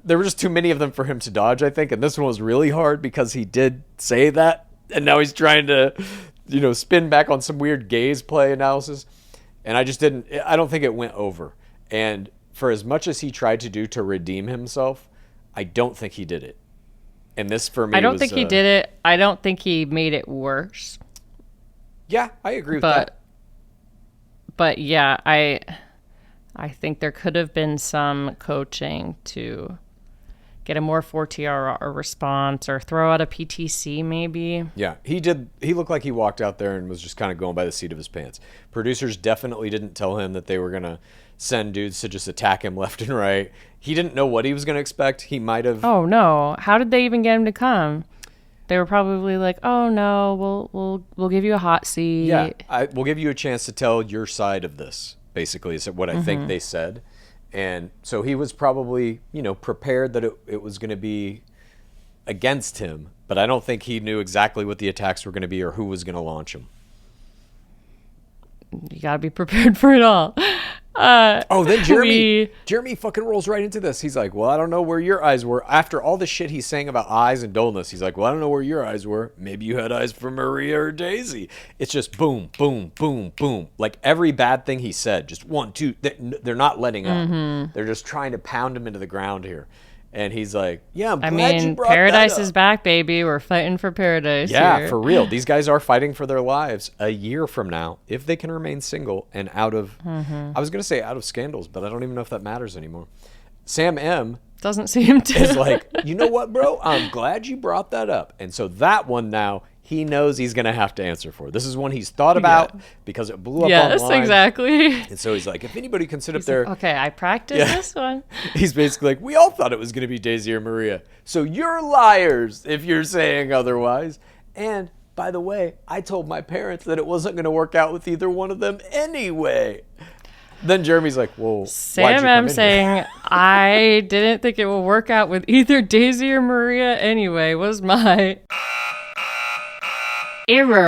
there were just too many of them for him to dodge, I think. And this one was really hard because he did say that, and now he's trying to, spin back on some weird gaze play analysis. And I don't think it went over. And for as much as he tried to do to redeem himself, I don't think he did it. And this for me I don't think he did it. I don't think he made it worse. Yeah, I agree with that. But yeah, I think there could have been some coaching to get a more 4TR response or throw out a PTC maybe. Yeah, he did. He looked like he walked out there and was just kind of going by the seat of his pants. Producers definitely didn't tell him that they were going to send dudes to just attack him left and right. He didn't know what he was going to expect. He might have... Oh, no. How did they even get him to come? They were probably like, "Oh no, we'll give you a hot seat." Yeah, we'll give you a chance to tell your side of this. Basically, is what I think they said, and so he was probably prepared that it was going to be against him, but I don't think he knew exactly what the attacks were going to be or who was going to launch them. You gotta be prepared for it all. Then Jeremy fucking rolls right into this. He's like, well, I don't know where your eyes were. After all the shit he's saying about eyes and dullness, he's like, well, I don't know where your eyes were. Maybe you had eyes for Maria or Daisy. It's just boom, boom, boom, boom. Like every bad thing he said, just 1, 2. They're not letting up. They're just trying to pound him into the ground here. And he's like, yeah, I'm glad you brought paradise that up. is back, baby. We're fighting for paradise. Yeah, here. For real. These guys are fighting for their lives a year from now, if they can remain single and out of, I was going to say out of scandals, but I don't even know if that matters anymore. Sam M. doesn't seem to. Is like, you know what, bro? I'm glad you brought that up. And so that one now, he knows he's going to have to answer for. This is one he's thought about because it blew up online. Yes, exactly. And so he's like, if anybody can sit up there. Like, okay, I practiced this one. He's basically like, we all thought it was going to be Daisy or Maria. So you're liars if you're saying otherwise. And by the way, I told my parents that it wasn't going to work out with either one of them anyway. Then Jeremy's like, well, Sam M saying, I didn't think it would work out with either Daisy or Maria anyway, was my error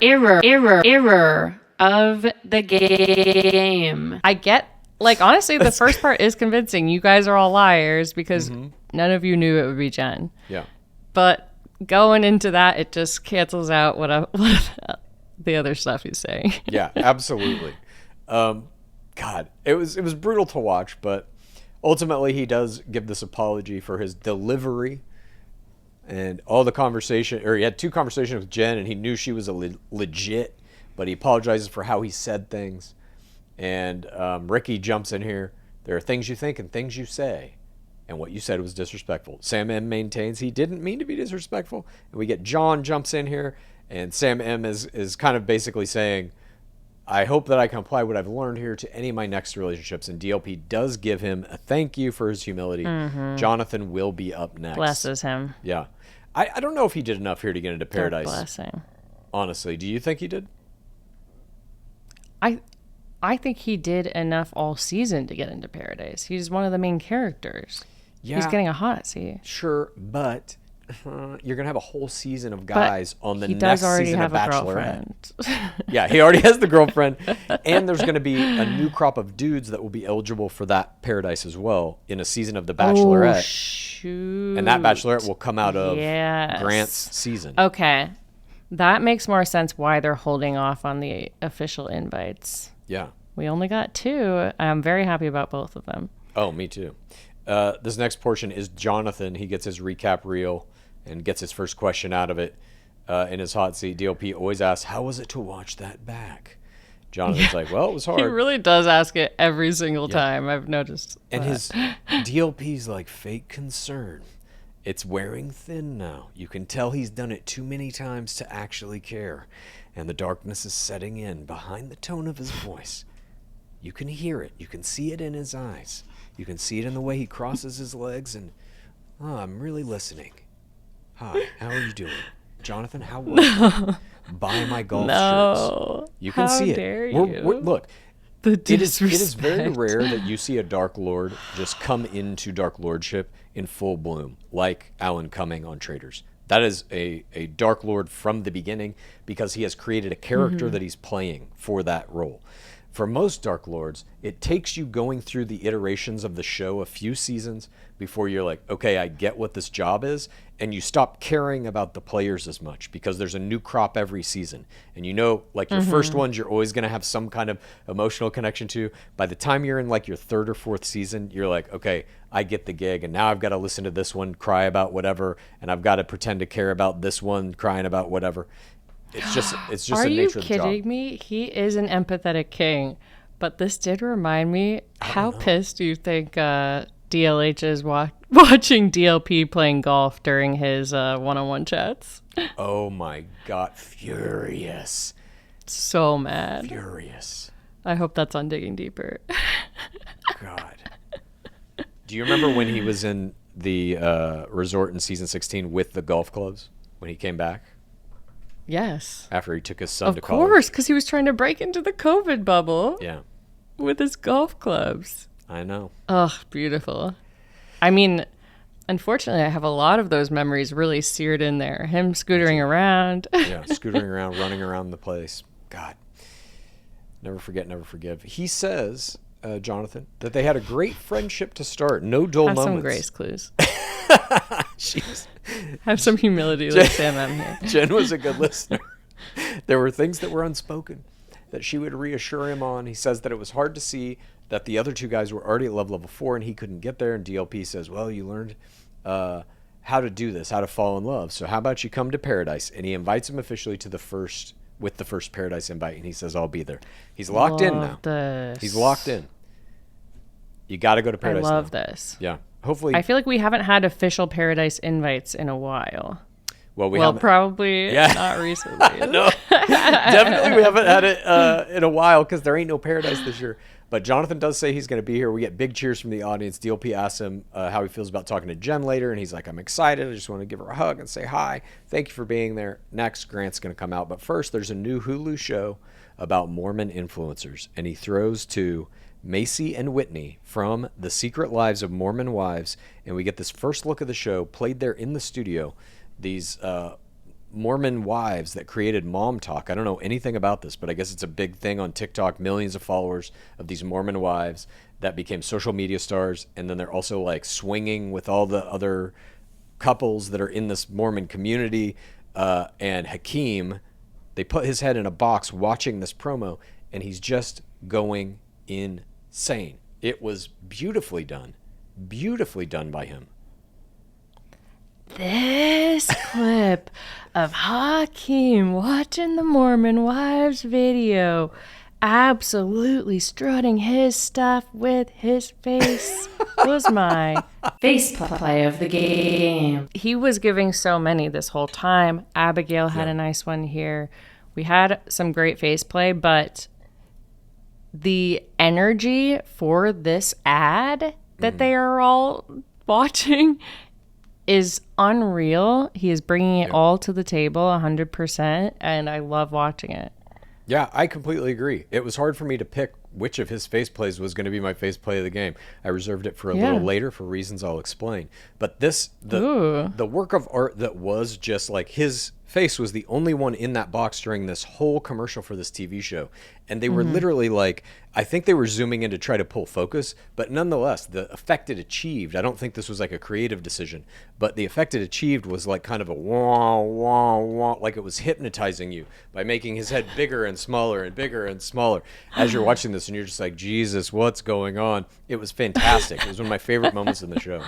of the game. I get, like, honestly, the first part is convincing. You guys are all liars because none of you knew it would be Jenn. Yeah. But going into that, it just cancels out what the other stuff he's saying. Yeah, absolutely. God, it was brutal to watch, but ultimately he does give this apology for his delivery and all the conversation, or he had 2 conversations with Jenn and he knew she was legit, but he apologizes for how he said things. And Ricky jumps in here. There are things you think and things you say, and what you said was disrespectful. Sam M maintains he didn't mean to be disrespectful. And we get John jumps in here, and Sam M is kind of basically saying, I hope that I can apply what I've learned here to any of my next relationships. And DLP does give him a thank you for his humility. Jonathan will be up next. Blesses him. Yeah. I don't know if he did enough here to get into paradise. Blessing. Honestly, do you think he did? I think he did enough all season to get into paradise. He's one of the main characters. Yeah. He's getting a hot seat. Sure, but you're going to have a whole season of guys on the next season of Bachelorette. Yeah, he already has the girlfriend. And there's going to be a new crop of dudes that will be eligible for that paradise as well in a season of the Bachelorette. Oh, shoot. And that Bachelorette will come out of Grant's season. Okay. That makes more sense why they're holding off on the official invites. Yeah. We only got 2. I'm very happy about both of them. Oh, me too. This next portion is Jonathan. He gets his recap reel and gets his first question out of it in his hot seat. DLP always asks, how was it to watch that back? Jonathan's like, well, it was hard. He really does ask it every single time. I've noticed And that. his DLP's like fake concern. It's wearing thin now. You can tell he's done it too many times to actually care. And the darkness is setting in behind the tone of his voice. You can hear it. You can see it in his eyes. You can see it in the way he crosses his legs and, I'm really listening. Hi, how are you doing? Jonathan, how was it? Buy my golf shirts. You can see it. Dare we're, look, it is very rare that you see a Dark Lord just come into Dark Lordship in full bloom, like Alan Cumming on Traitors. That is a Dark Lord from the beginning because he has created a character that he's playing for that role. For most Dark Lords, it takes you going through the iterations of the show a few seasons before you're like, okay, I get what this job is, and you stop caring about the players as much because there's a new crop every season. And you know, like your first ones, you're always going to have some kind of emotional connection to. By the time you're in like your 3rd or 4th season, you're like, okay, I get the gig, and now I've got to listen to this one cry about whatever, and I've got to pretend to care about this one crying about whatever. It's just Are the you nature of the job. kidding me? He is an empathetic king. But this did remind me, how pissed do you think DLH is watching DLP playing golf during his one-on-one chats? Oh my God, furious. So mad. Furious. I hope that's on Digging Deeper. God. Do you remember when he was in the resort in season 16 with the golf clubs? when he came back? Yes. After he took his son to college. Of course, because he was trying to break into the COVID bubble. Yeah. With his golf clubs. I know. Oh, beautiful. I mean, unfortunately, I have a lot of those memories really seared in there. Him scootering around. Yeah, scootering around, running around the place. God. Never forget, never forgive. He says, Jonathan, that they had a great friendship to start. No dull moments. Have some grace clues. Have some humility like Sam M here. Jenn was a good listener. There were things that were unspoken that she would reassure him on. He says that it was hard to see that the other two guys were already at level 4 and he couldn't get there. And DLP says, well, you learned how to do this, how to fall in love. So how about you come to Paradise? And he invites him officially to the first Paradise invite. And he says, I'll be there. He's locked in now. He's locked in. You got to go to Paradise I love now. this. Yeah. Hopefully. I feel like we haven't had official Paradise invites in a while. Well, probably not recently. No, definitely we haven't had it in a while because there ain't no Paradise this year. But Jonathan does say he's going to be here. We get big cheers from the audience. DLP asks him how he feels about talking to Jenn later, and he's like, I'm excited. I just want to give her a hug and say hi. Thank you for being there. Next, Grant's going to come out. But first, there's a new Hulu show about Mormon influencers, and he throws to Macy and Whitney from The Secret Lives of Mormon Wives, and we get this first look of the show played there in the studio. These Mormon wives that created Mom Talk. I don't know anything about this, but I guess it's a big thing on TikTok. Millions of followers of these Mormon wives that became social media stars, and then they're also like swinging with all the other couples that are in this Mormon community. And Hakeem, they put his head in a box watching this promo, and he's just going insane. It was beautifully done by him. This clip of Hakeem watching the Mormon Wives video, absolutely strutting his stuff with his face, was my Faceplay of the game. He was giving so many this whole time. Abigail had a nice one here. We had some great Faceplay, but the energy for this ad that they are all watching is unreal. He is bringing it all to the table 100%, and I love watching it. Yeah, I completely agree. It was hard for me to pick which of his face plays was going to be my face play of the game. I reserved it for a little later for reasons I'll explain. But the work of art that was just like his face was the only one in that box during this whole commercial for this TV show. And they were literally like, I think they were zooming in to try to pull focus, but nonetheless, the effect it achieved, I don't think this was like a creative decision, but the effect it achieved was like kind of a wah, wah, wah, like it was hypnotizing you by making his head bigger and smaller and bigger and smaller as you're watching this, and you're just like, Jesus, what's going on? It was fantastic. It was one of my favorite moments in the show.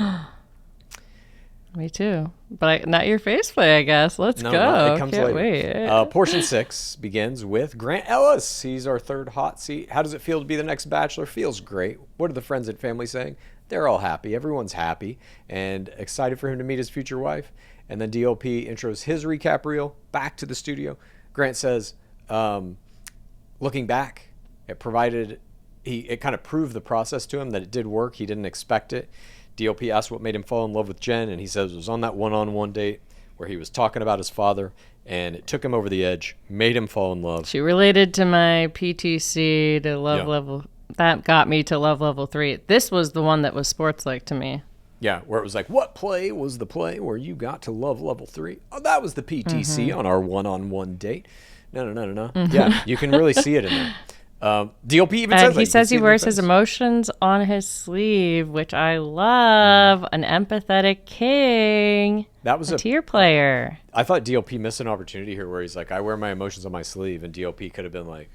Me too. But not your Faceplay, I guess. Let's go. No, it comes Can't later. wait. Portion 6 begins with Grant Ellis. He's our third hot seat. How does it feel to be the next Bachelor? Feels great. What are the friends and family saying? They're all happy. Everyone's happy and excited for him to meet his future wife. And then DLP intros his recap reel back to the studio. Grant says, looking back, it kind of proved the process to him that it did work. He didn't expect it. DLP asked what made him fall in love with Jenn, and he says it was on that one-on-one date where he was talking about his father, and it took him over the edge, made him fall in love. She related to my PTC to love level. That got me to love level 3. This was the one that was sports-like to me. Yeah, where it was like, what play was the play where you got to love level 3? Oh, that was the PTC on our one-on-one date. No. Yeah, you can really see it in there. DLP even says he says he wears his emotions on his sleeve, which I love. An empathetic king. That was a tier player. I thought DLP missed an opportunity here where he's like, I wear my emotions on my sleeve, and DLP could have been like,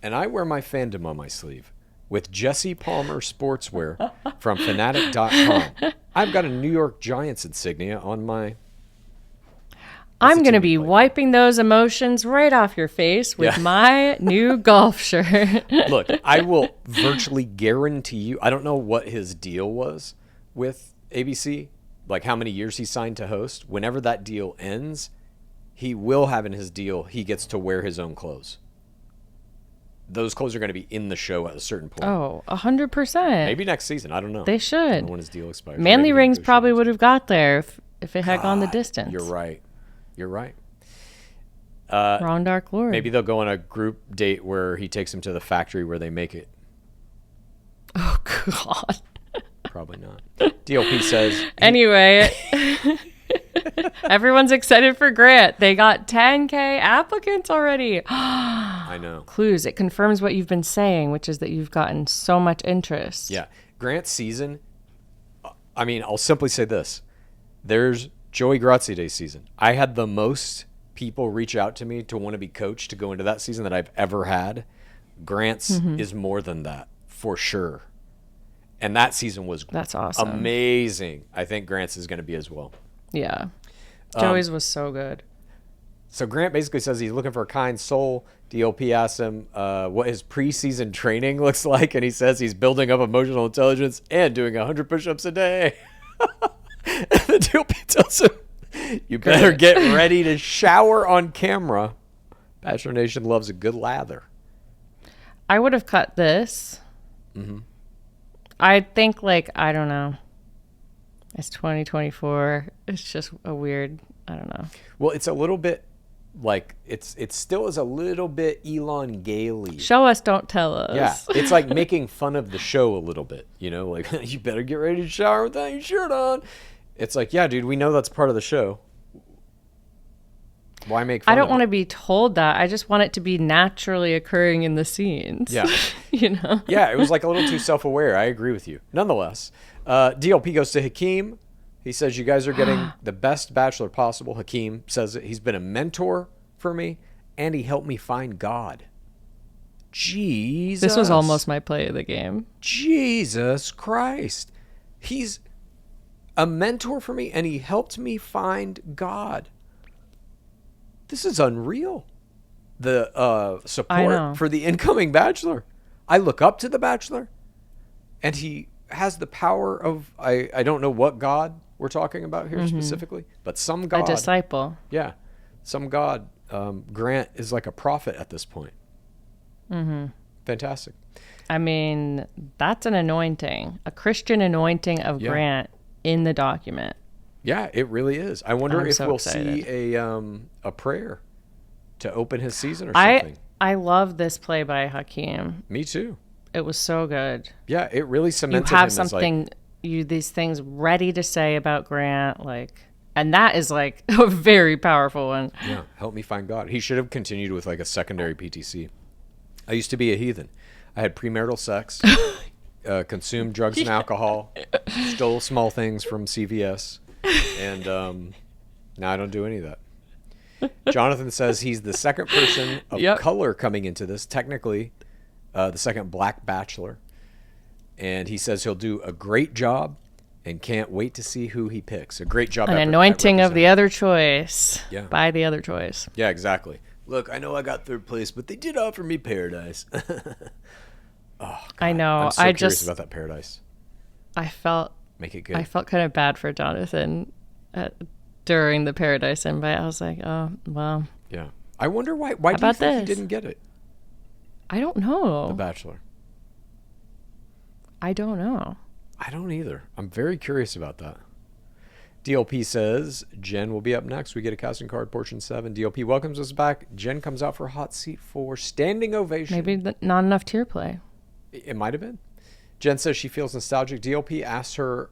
and I wear my fandom on my sleeve with Jesse Palmer Sportswear from Fanatic.com. I've got a New York Giants insignia on my. I'm going to be wiping those emotions right off your face with my new golf shirt. Look, I will virtually guarantee you, I don't know what his deal was with ABC, like how many years he signed to host. Whenever that deal ends, he will have in his deal, he gets to wear his own clothes. Those clothes are going to be in the show at a certain point. Oh, 100%. Maybe next season. I don't know. They should. I don't know when his deal expires. Manly Rings probably would have got there if it had gone the distance. You're right. You're right. Ron Dark Lord. Maybe they'll go on a group date where he takes him to the factory where they make it. Oh, God. Probably not. DLP says... Anyway, everyone's excited for Grant. They got 10K applicants already. I know. Clues. It confirms what you've been saying, which is that you've gotten so much interest. Yeah. Grant's season, I mean, I'll simply say this. There's Joey Graziede's season. I had the most people reach out to me to want to be coached to go into that season that I've ever had. Grant's is more than that, for sure. And that season was That's awesome. Amazing. I think Grant's is going to be as well. Yeah. Joey's was so good. So Grant basically says he's looking for a kind soul. DLP asks him what his preseason training looks like, and he says he's building up emotional intelligence and doing 100 push-ups a day. And the DLP tells him, you better get ready to shower on camera. Bachelor Nation loves a good lather. I would have cut this. I think, like, I don't know. It's 2024. It's just a weird, I don't know. Well, it's a little bit like, it still is a little bit Elon Gailey. Show us, don't tell us. Yeah, it's like making fun of the show a little bit, you know, like, you better get ready to shower without your shirt on. It's like, yeah, dude, we know that's part of the show. Why make fun I don't of want to it? be told that. I just want it to be naturally occurring in the scenes. Yeah. You know? Yeah, it was like a little too self-aware. I agree with you. Nonetheless, DLP goes to Hakeem. He says, you guys are getting the best bachelor possible. Hakeem says that he's been a mentor for me, and he helped me find God. Jesus. This was almost my play of the game. Jesus Christ. He's a mentor for me, and he helped me find God. This is unreal. The support for the incoming bachelor. I look up to the bachelor, and he has the power of, I don't know what God we're talking about here specifically, but some God. A disciple. Yeah. Some God. Grant is like a prophet at this point. Fantastic. I mean, that's an anointing, a Christian anointing of Grant in the document. Yeah, it really is. I wonder if we'll excited. see a prayer to open his season or something. I love this play by Hakeem. Me too. It was so good. Yeah, it really cemented You have him something, as these things ready to say about Grant, like, and that is like a very powerful one. Yeah, help me find God. He should have continued with like a secondary PTC. I used to be a heathen. I had premarital sex, consumed drugs and alcohol, stole small things from CVS. And now I don't do any of that. Jonathan says he's the second person of color coming into this, technically the second black bachelor. And he says he'll do a great job and can't wait to see who he picks. A great job. An anointing of the other choice by the other choice. Yeah, exactly. Look, I know I got third place, but they did offer me paradise. Oh, God. I know. I'm so curious about that paradise. Make it good. I felt kind of bad for Jonathan during the Paradise Invite. I was like, oh, well. Yeah. I wonder why do you think he didn't get it? I don't know. The Bachelor. I don't know. I don't either. I'm very curious about that. DLP says Jenn will be up next. We get a casting card, portion 7. DLP welcomes us back. Jenn comes out for hot seat 4. Standing ovation. Maybe not enough tier play. It might have been. Jenn says she feels nostalgic. DLP asks her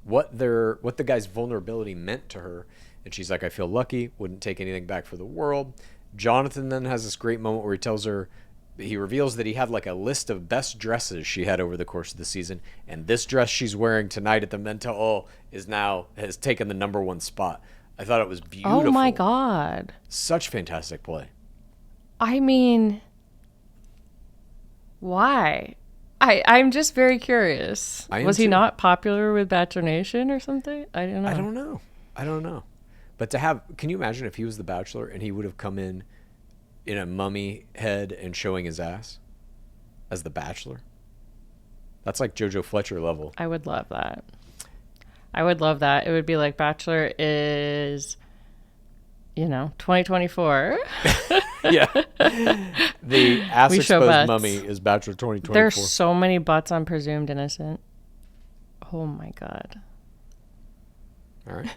what the guy's vulnerability meant to her, and she's like, I feel lucky, wouldn't take anything back for the world. Jonathan then has this great moment where he reveals that he had like a list of best dresses she had over the course of the season, and this dress she's wearing tonight at the Mental has taken the number 1 spot. I thought it was beautiful. Oh my God. Such fantastic play. I mean, why? I'm just very curious. Was he not popular with Bachelor Nation or something? I don't know. I don't know. But can you imagine if he was the Bachelor and he would have come in a mummy head and showing his ass as the Bachelor? That's like JoJo Fletcher level. I would love that. It would be like Bachelor is, 2024. Yeah. The ass exposed mummy is Bachelor 2024. There's so many butts on Presumed Innocent. Oh my God. All right.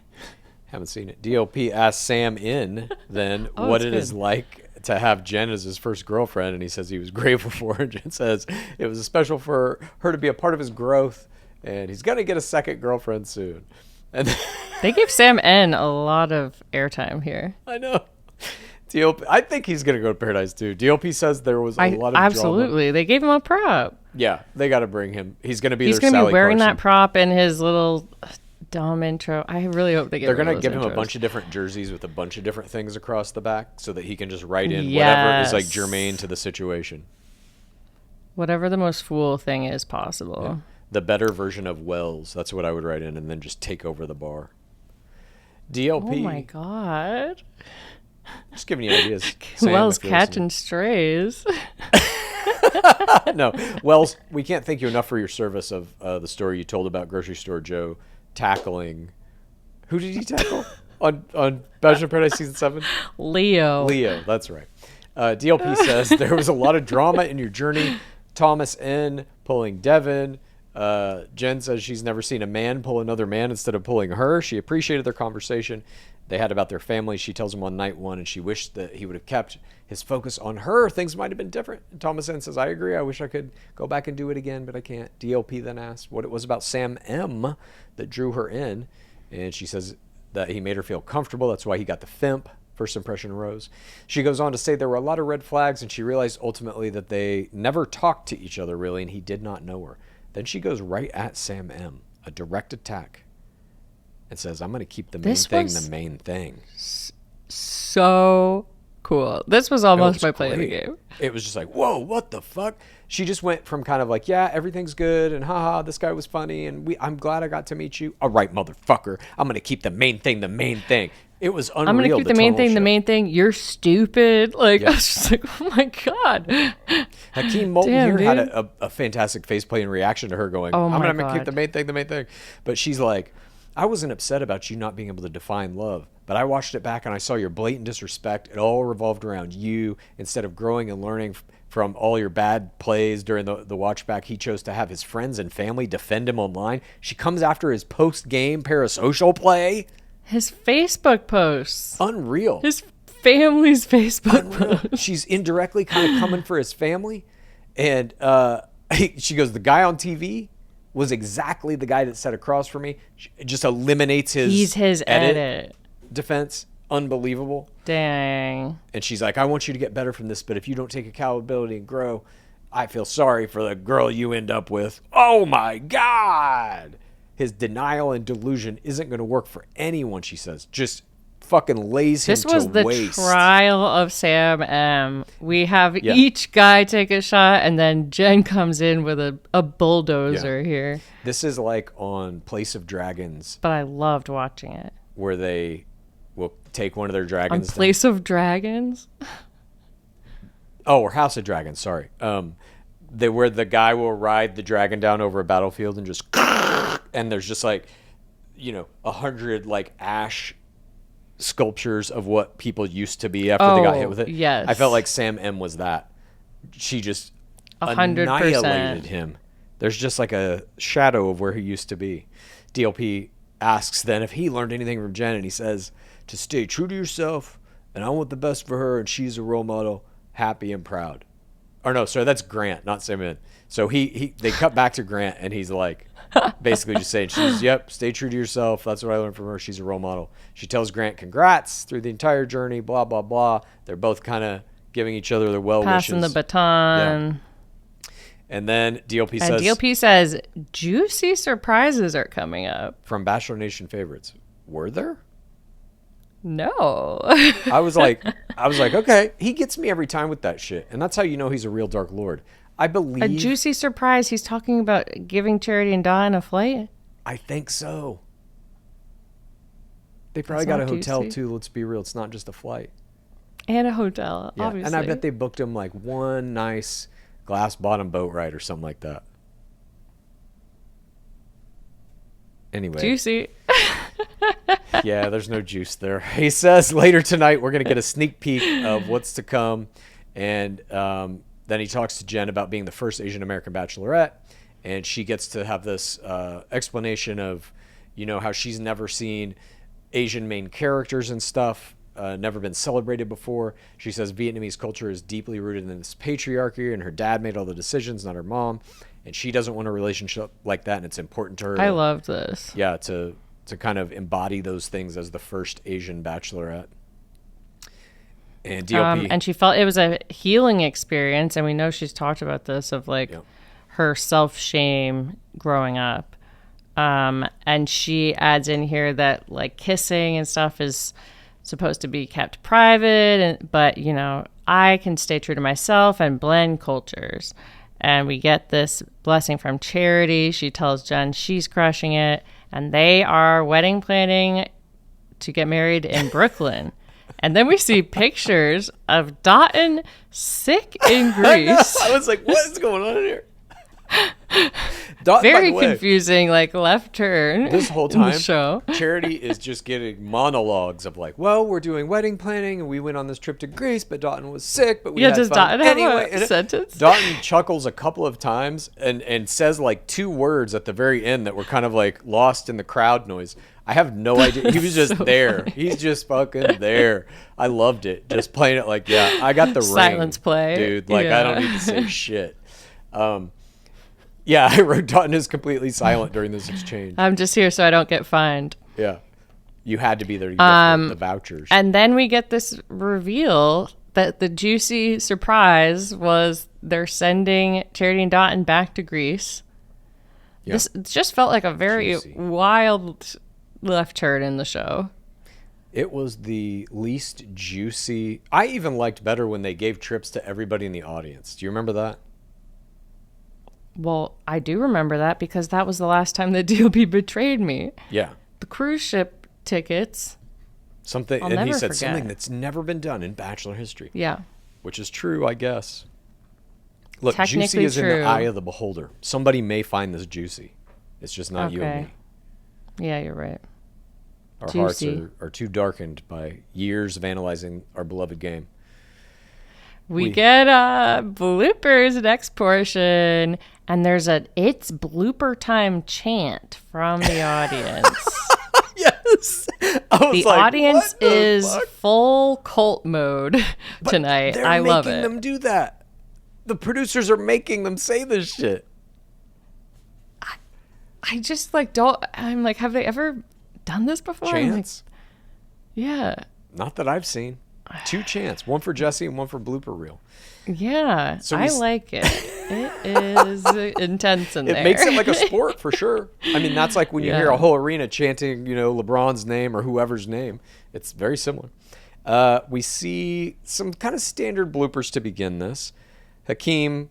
Haven't seen it. DLP asks Sam in then what it is like to have Jenn as his first girlfriend, and he says he was grateful for her. Jen says it was special for her to be a part of his growth, and he's going to get a second girlfriend soon. And they gave Sam N a lot of airtime here. I know. DLP, I think he's going to go to Paradise too. DLP says there was a lot of absolutely drama. They gave him a prop. Yeah, they got to bring him. He's going to be. He's going to be wearing that prop in his little dumb intro. I really hope they get. They're going to give him a bunch of different jerseys with a bunch of different things across the back, so that he can just write in whatever is like germane to the situation. Whatever the most fool thing is possible. Yeah. The better version of Wells. That's what I would write in, and then just take over the bar. DLP. Oh my god. Just giving you ideas. Wells catching strays. No, Wells, we can't thank you enough for your service of the story you told about Grocery Store Joe tackling. Who did he tackle on Bachelor in Paradise season 7? Leo, that's right. DLP says there was a lot of drama in your journey. Thomas N pulling Devin. Jenn says she's never seen a man pull another man instead of pulling her. She appreciated their conversation they had about their family. She tells him on night 1, and she wished that he would have kept his focus on her. Things might have been different. And Thomas N says, I agree. I wish I could go back and do it again, but I can't. DLP then asks what it was about Sam M that drew her in, and she says that he made her feel comfortable. That's why he got the FIMP. First impression rose. She goes on to say there were a lot of red flags, and she realized ultimately that they never talked to each other really, and he did not know her. Then she goes right at Sam M, a direct attack, and says, I'm going to keep the main thing. So cool. This was almost my play of the game. It was just like, whoa, what the fuck? She just went from kind of like, yeah, everything's good, and haha, this guy was funny, and I'm glad I got to meet you. All right, motherfucker, I'm going to keep the main thing the main thing. It was unreal. I'm going to keep the main thing. You're stupid. Like, yeah. I was just like, oh my God. Hakeem Moulton here had a fantastic faceplay in reaction to her going, I'm going to keep the main thing. But she's like, I wasn't upset about you not being able to define love, but I watched it back and I saw your blatant disrespect. It all revolved around you. Instead of growing and learning from all your bad plays during the watch back, he chose to have his friends and family defend him online. She comes after his post-game parasocial play. His Facebook posts. Unreal. His family's Facebook posts. She's indirectly kind of coming for his family. And she goes, the guy on TV was exactly the guy that sat across from me. She just eliminates his edit defense. Unbelievable. Dang. And she's like, I want you to get better from this, but if you don't take accountability and grow, I feel sorry for the girl you end up with. Oh my God. His denial and delusion isn't going to work for anyone, she says. Just fucking lays him to waste. This was the trial of Sam M. We have each guy take a shot, and then Jenn comes in with a bulldozer here. This is like on Place of Dragons. But I loved watching it. Where they will take one of their dragons. On Place of Dragons? Oh, or House of Dragons, sorry. Where the guy will ride the dragon down over a battlefield and just... And there's just like, 100 like ash sculptures of what people used to be after they got hit with it. Yes. I felt like Sam M was that. She just 100%. Annihilated him. There's just like a shadow of where he used to be. DLP asks then if he learned anything from Jenn, and he says to stay true to yourself, and I want the best for her, and she's a role model, happy and proud. Or no, sorry, that's Grant, not Sam M. So they cut back to Grant, and he's like, basically just saying, stay true to yourself. That's what I learned from her. She's a role model. She tells Grant congrats through the entire journey, blah, blah, blah. They're both kind of giving each other their well wishes. Passing the baton. Yeah. And then DLP says, juicy surprises are coming up. From Bachelor Nation favorites. Were there? No. I was like, okay, he gets me every time with that shit. And that's how you know he's a real Dark Lord. I believe... A juicy surprise. He's talking about giving charity and dying a flight? I think so. They probably got a hotel, too. Let's be real. It's not just a flight. And a hotel, obviously. And I bet they booked him like one nice glass bottom boat ride or something like that. Anyway. Juicy. Yeah, there's no juice there. He says later tonight we're going to get a sneak peek of what's to come. And... then he talks to Jenn about being the first Asian American Bachelorette, and she gets to have this explanation of, how she's never seen Asian main characters and stuff. Never been celebrated before. She says Vietnamese culture is deeply rooted in this patriarchy, and her dad made all the decisions, not her mom. And she doesn't want a relationship like that, and it's important to her. I love this. Yeah, to kind of embody those things as the first Asian bachelorette. And DLP. And she felt it was a healing experience, and we know she's talked about this of like her self-shame growing up. And she adds in here that like kissing and stuff is supposed to be kept private, but you know, I can stay true to myself and blend cultures. And we get this blessing from Charity. She tells Jenn she's crushing it, and they are wedding planning to get married in Brooklyn. And then we see pictures of Dotun sick in Greece. I was like, what is going on here? Dotun, very confusing, like left turn this whole time. In the show. Charity is just getting monologues of like, well, we're doing wedding planning and we went on this trip to Greece, but Dotun was sick, but we had does fun Dotun anyway. have a sentence? Dotun chuckles a couple of times and says like 2 words at the very end that were kind of like lost in the crowd noise. I have no idea. He was just so there. Funny. He's just fucking there. I loved it. Just playing it like, yeah, I got the silence ring, play, dude. Like I don't need to say shit. Yeah, I wrote Dotun is completely silent during this exchange. I'm just here so I don't get fined. Yeah. You had to be there to get the vouchers. And then we get this reveal that the juicy surprise was they're sending Charity and Dotun back to Greece. Yeah. This just felt like a very wild left turn in the show. It was the least juicy. I even liked better when they gave trips to everybody in the audience. Do you remember that? Well, I do remember that because that was the last time the DLP betrayed me. Yeah. The cruise ship tickets. Something, I'll and he never said forget. something that's never been done in Bachelor history. Yeah. Which is true, I guess. Look, Technically juicy is true. in the eye of the beholder. Somebody may find this juicy. It's just not you and me. Yeah, you're right. Our hearts are too darkened by years of analyzing our beloved game. We get bloopers next portion, and there's it's blooper time chant from the audience. Yes. The audience is full cult mode tonight. I love it. They're making them do that. The producers are making them say this shit. I just like don't. I'm like, have they ever done this before? Chants? Like, yeah. Not that I've seen. 2 chants, one for Jesse and one for blooper reel. Yeah, so I like it. It is intense in there. It makes it like a sport for sure. I mean, that's like when you hear a whole arena chanting, you know, LeBron's name or whoever's name. It's very similar. We see some kind of standard bloopers to begin this. Hakeem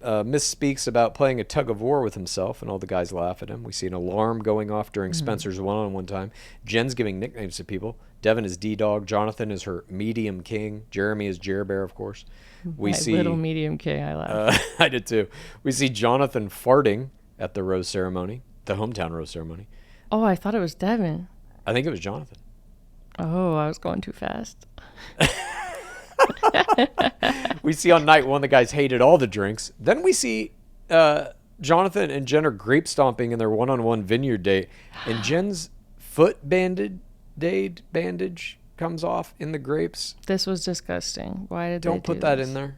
misspeaks about playing a tug of war with himself, and all the guys laugh at him. We see an alarm going off during Spencer's one-on-one time. Jenn's giving nicknames to people. Devin is D-Dog. Jonathan is her medium king. Jeremy is Jer-Bear, of course. We see little medium king. I laugh. I did too. We see Jonathan farting at the rose ceremony, the hometown rose ceremony. Oh, I thought it was Devin. I think it was Jonathan. Oh, I was going too fast. We see on night 1 the guys hated all the drinks. Then we see Jonathan and Jenn are grape stomping in their one-on-one vineyard date, and Jen's foot bandage comes off in the grapes. This was disgusting. Why did Don't they put do that this? in there.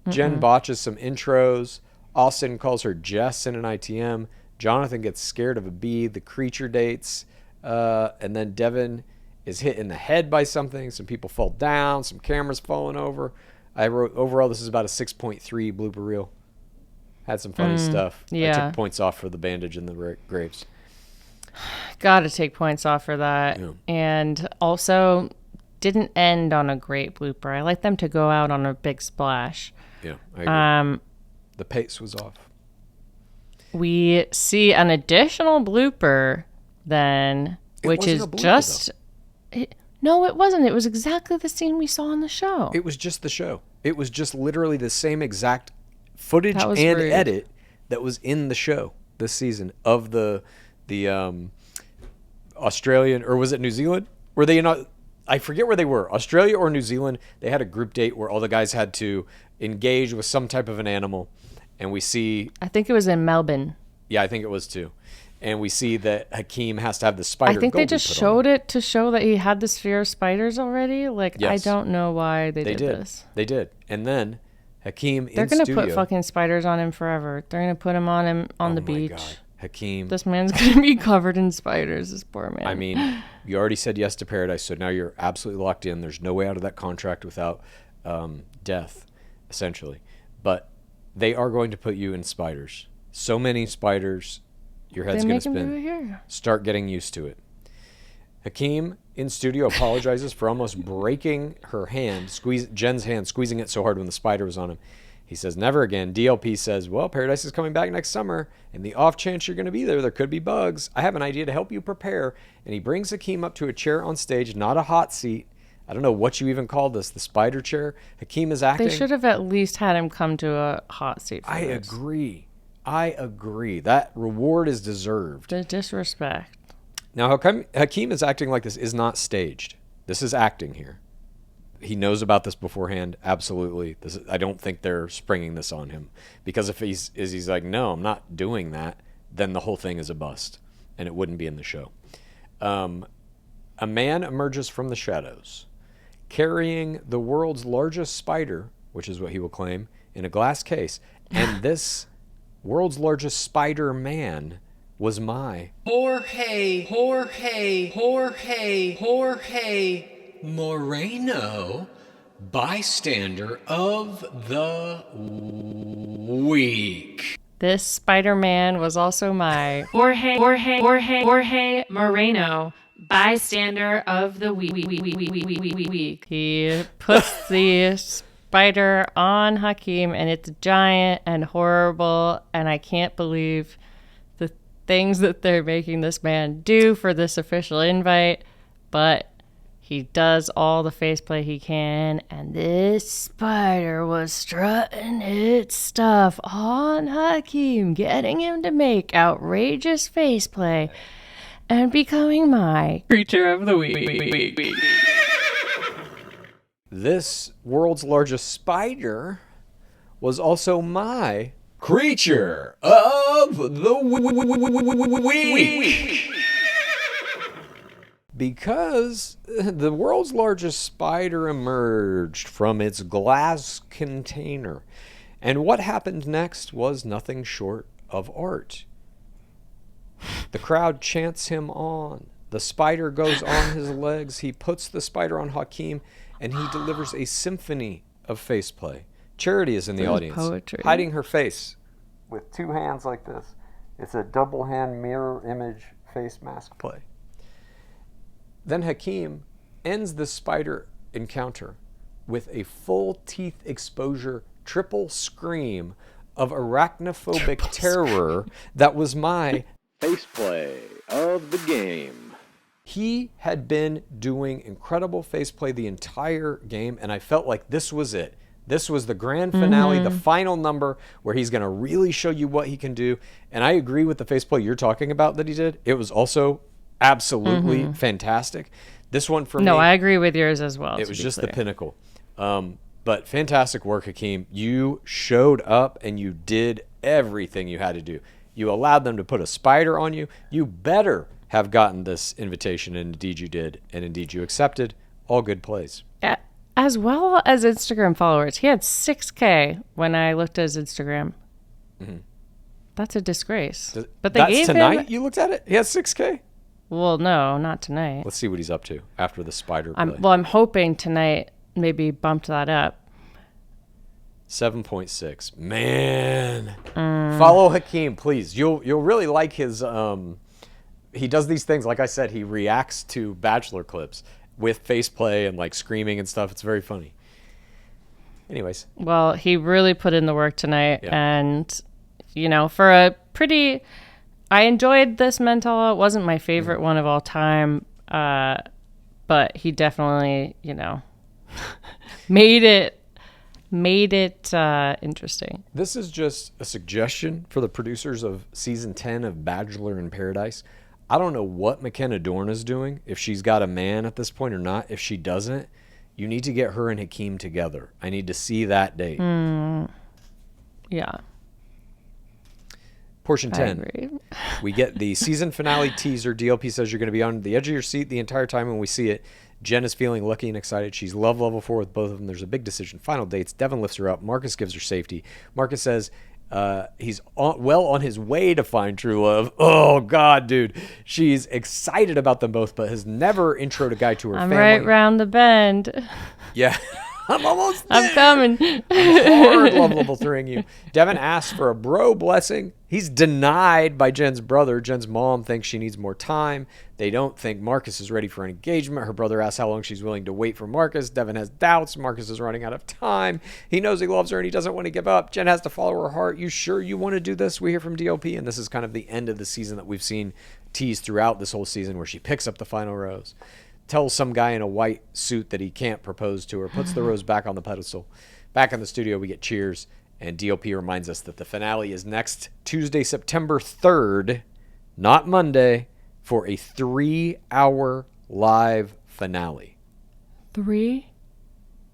Jenn botches some intros. Austin calls her Jess in an ITM. Jonathan gets scared of a bee. The creature dates. And then Devin is hit in the head by something. Some people fall down. Some cameras falling over. I wrote, overall, this is about a 6.3 blooper reel. Had some funny stuff. Yeah. I took points off for the bandage and the grapes. Got to take points off for that. Yeah. And also didn't end on a great blooper. I like them to go out on a big splash. Yeah, I agree. The pace was off. We see an additional blooper then, which is just... No, it wasn't. It was exactly the scene we saw on the show. It was just the show. It was just literally the same exact footage and rude. edit that was in the show this season of the Australian, or was it New Zealand? Were they not? I forget where they were. Australia or New Zealand. They had a group date where all the guys had to engage with some type of an animal, and we see. I think it was in Melbourne. Yeah, I think it was too. And we see that Hakeem has to have the spider. I think they just showed it to show that he had this fear of spiders already. Like, yes. I don't know why they did this. They did. And then Hakeem They're going to put fucking spiders on him forever. They're going to put him on the beach. God. Hakeem. This man's going to be covered in spiders, this poor man. I mean, you already said yes to paradise, so now you're absolutely locked in. There's no way out of that contract without death, essentially. But they are going to put you in spiders. So many spiders. Your head's going to spin. Start getting used to it. Hakeem in studio apologizes for almost breaking her hand, Jen's hand, squeezing it so hard when the spider was on him. He says, never again. DLP says, well, Paradise is coming back next summer. And the off chance you're going to be there could be bugs. I have an idea to help you prepare. And he brings Hakeem up to a chair on stage, not a hot seat. I don't know what you even call this, the spider chair. Hakeem is acting. They should have at least had him come to a hot seat for this. I agree. That reward is deserved. The disrespect. Now, Hakeem is acting like this is not staged. This is acting here. He knows about this beforehand. Absolutely. I don't think they're springing this on him. Because if he's like, no, I'm not doing that, then the whole thing is a bust. And it wouldn't be in the show. A man emerges from the shadows, carrying the world's largest spider, which is what he will claim, in a glass case. And this world's largest Spider-Man was my Jorge Moreno, bystander of the week. This Spider-Man was also my Jorge Moreno, bystander of the week. He puts the spider on Hakeem, and it's giant and horrible, and I can't believe the things that they're making this man do for this official invite, but he does all the faceplay he can, and this spider was strutting its stuff on Hakeem, getting him to make outrageous faceplay and becoming my creature of the week. This world's largest spider was also my creature of the week. Because the world's largest spider emerged from its glass container. And what happened next was nothing short of art. The crowd chants him on. The spider goes on his legs. He puts the spider on Hakeem, and he delivers a symphony of faceplay. Charity is in the audience, poetry. Hiding her face with two hands like this. It's a double hand mirror image face mask play. Then Hakeem ends the spider encounter with a full teeth exposure triple scream of arachnophobic terror that was my faceplay of the game. He had been doing incredible faceplay the entire game, and I felt like this was it. This was the grand finale, the final number where he's going to really show you what he can do. And I agree with the faceplay you're talking about that he did. It was also absolutely fantastic. This one for me. No, I agree with yours as well. It was just the pinnacle. But fantastic work, Hakeem. You showed up and you did everything you had to do. You allowed them to put a spider on you. You better have gotten this invitation, and indeed you did, and indeed you accepted. All good plays. As well as Instagram followers. He had 6K when I looked at his Instagram. That's a disgrace. But they gave tonight him... you looked at it? He has 6K? Well, no, not tonight. Let's see what he's up to after the spider play. I'm hoping tonight maybe bumped that up. 7.6. Man. Follow Hakeem, please. You'll really like his... he does these things. Like I said, he reacts to Bachelor clips with faceplay and like screaming and stuff. It's very funny. Anyways. Well, he really put in the work tonight. Yeah. And, you know, for a pretty... I enjoyed this Mental. It wasn't my favorite one of all time, but he definitely, you know, made it interesting. This is just a suggestion for the producers of season 10 of Bachelor in Paradise. I don't know what McKenna Dorn is doing, if she's got a man at this point or not. If she doesn't, you need to get her and Hakeem together. I need to see that date. Yeah. Portion 10. We get the season finale teaser. DLP says you're going to be on the edge of your seat the entire time when we see it. Jenn is feeling lucky and excited. She's love level 4 with both of them. There's a big decision. Final dates. Devin lifts her up. Marcus gives her safety. Marcus says he's well on his way to find true love. Oh, God, dude. She's excited about them both, but has never introed a guy to her family. I'm right round the bend. Yeah. I'm almost there. I'm coming. Hard love level 3ing you. Devin asks for a bro blessing. He's denied by Jen's brother. Jen's mom thinks she needs more time. They don't think Marcus is ready for an engagement. Her brother asks how long she's willing to wait for Marcus. Devin has doubts. Marcus is running out of time. He knows he loves her and he doesn't want to give up. Jenn has to follow her heart. You sure you want to do this? We hear from DLP, and this is kind of the end of the season that we've seen teased throughout this whole season, where she picks up the final rose, tells some guy in a white suit that he can't propose to her, puts the rose back on the pedestal. Back in the studio, we get cheers, and DLP reminds us that the finale is next Tuesday, September 3rd, not Monday, for a 3-hour live finale. 3?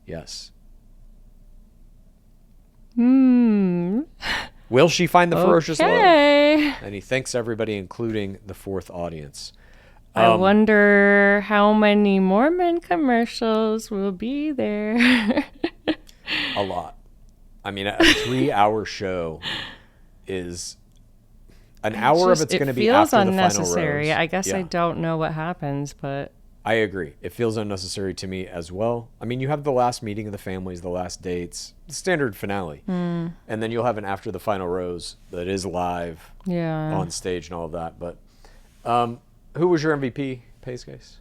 Yes. Will she find the ferocious love? Okay. And he thanks everybody, including the 4th audience. I wonder how many Mormon commercials will be there. A lot. I mean, a 3-hour show is an hour of it's going to be after the final rose. I guess I don't know what happens, but I agree. It feels unnecessary to me as well. I mean, you have the last meeting of the families, the last dates, the standard finale. And then you'll have an after the final rose that is live on stage and all of that. But who was your MVP, Pacecase?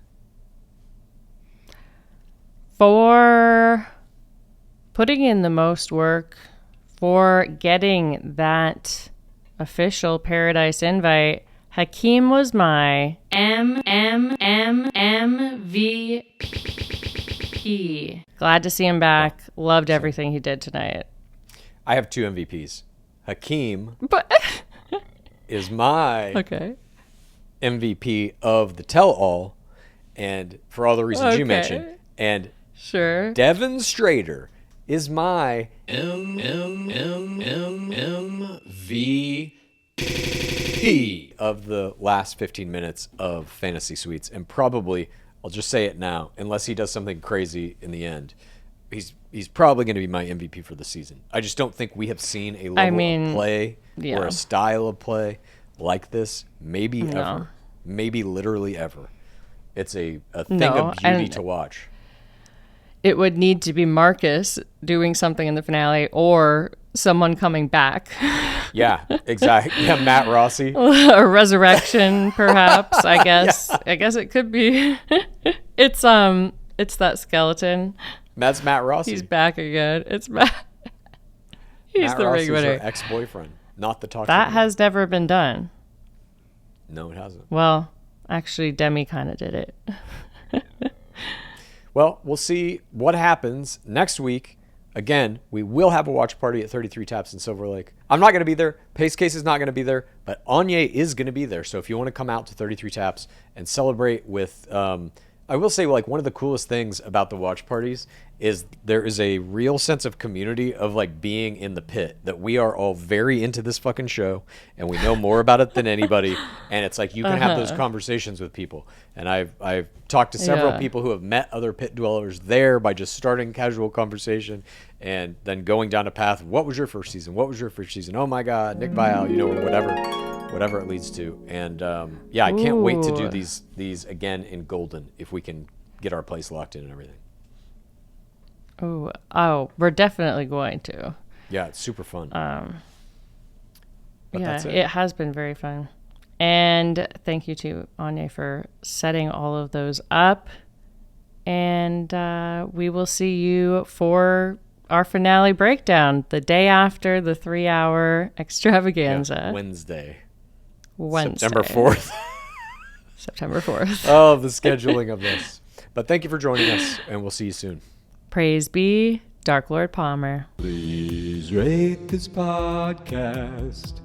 For putting in the most work, for getting that official Paradise invite, Hakeem was my MVP. Glad to see him back. Loved everything he did tonight. I have 2 MVPs. Hakeem is my MVP of the tell-all, and for all the reasons you mentioned. And Devin Strader is my MVP of the last 15 minutes of Fantasy Suites. And probably, I'll just say it now, unless he does something crazy in the end, he's probably going to be my MVP for the season. I just don't think we have seen a level of play or a style of play like this, ever. Maybe literally ever. It's a thing of beauty to watch. It would need to be Marcus doing something in the finale or someone coming back. Yeah, exactly. Yeah, Matt Rossi. A resurrection, perhaps, I guess. Yeah. I guess it could be. It's that skeleton. That's Matt Rossi. He's back again. It's Matt. He's Matt the Rossi's ring winner. Her ex-boyfriend, not the talk. That has never been done. No, it hasn't. Well, actually, Demi kind of did it. Well, we'll see what happens next week. Again, we will have a watch party at 33 Taps in Silverlake. I'm not going to be there. Pacecase is not going to be there, but Anya is going to be there. So if you want to come out to 33 Taps and celebrate with, I will say, like, one of the coolest things about the watch parties is there is a real sense of community of, like, being in the pit, that we are all very into this fucking show and we know more about it than anybody. And it's like you can have those conversations with people. And I've talked to several people who have met other pit dwellers there by just starting casual conversation and then going down a path. What was your first season? What was your first season? Oh my God, Nick Vial, whatever it leads to. And I can't wait to do these again in Golden if we can get our place locked in and everything. Oh, we're definitely going to. Yeah, it's super fun. It has been very fun. And thank you to Anya for setting all of those up. And we will see you for our finale breakdown the day after the 3-hour extravaganza. Wednesday. September 4th. September 4th. Oh, the scheduling of this. But thank you for joining us, and we'll see you soon. Praise be Dark Lord Palmer. Please rate this podcast.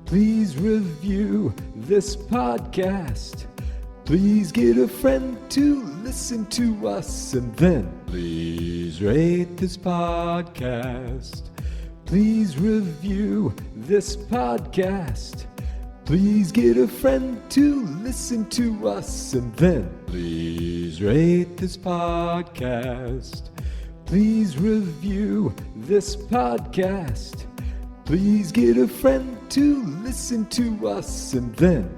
Please review this podcast. Please get a friend to listen to us. And then please rate this podcast. Please review this podcast. Please get a friend to listen to us, and then please rate this podcast. Please review this podcast. Please get a friend to listen to us, and then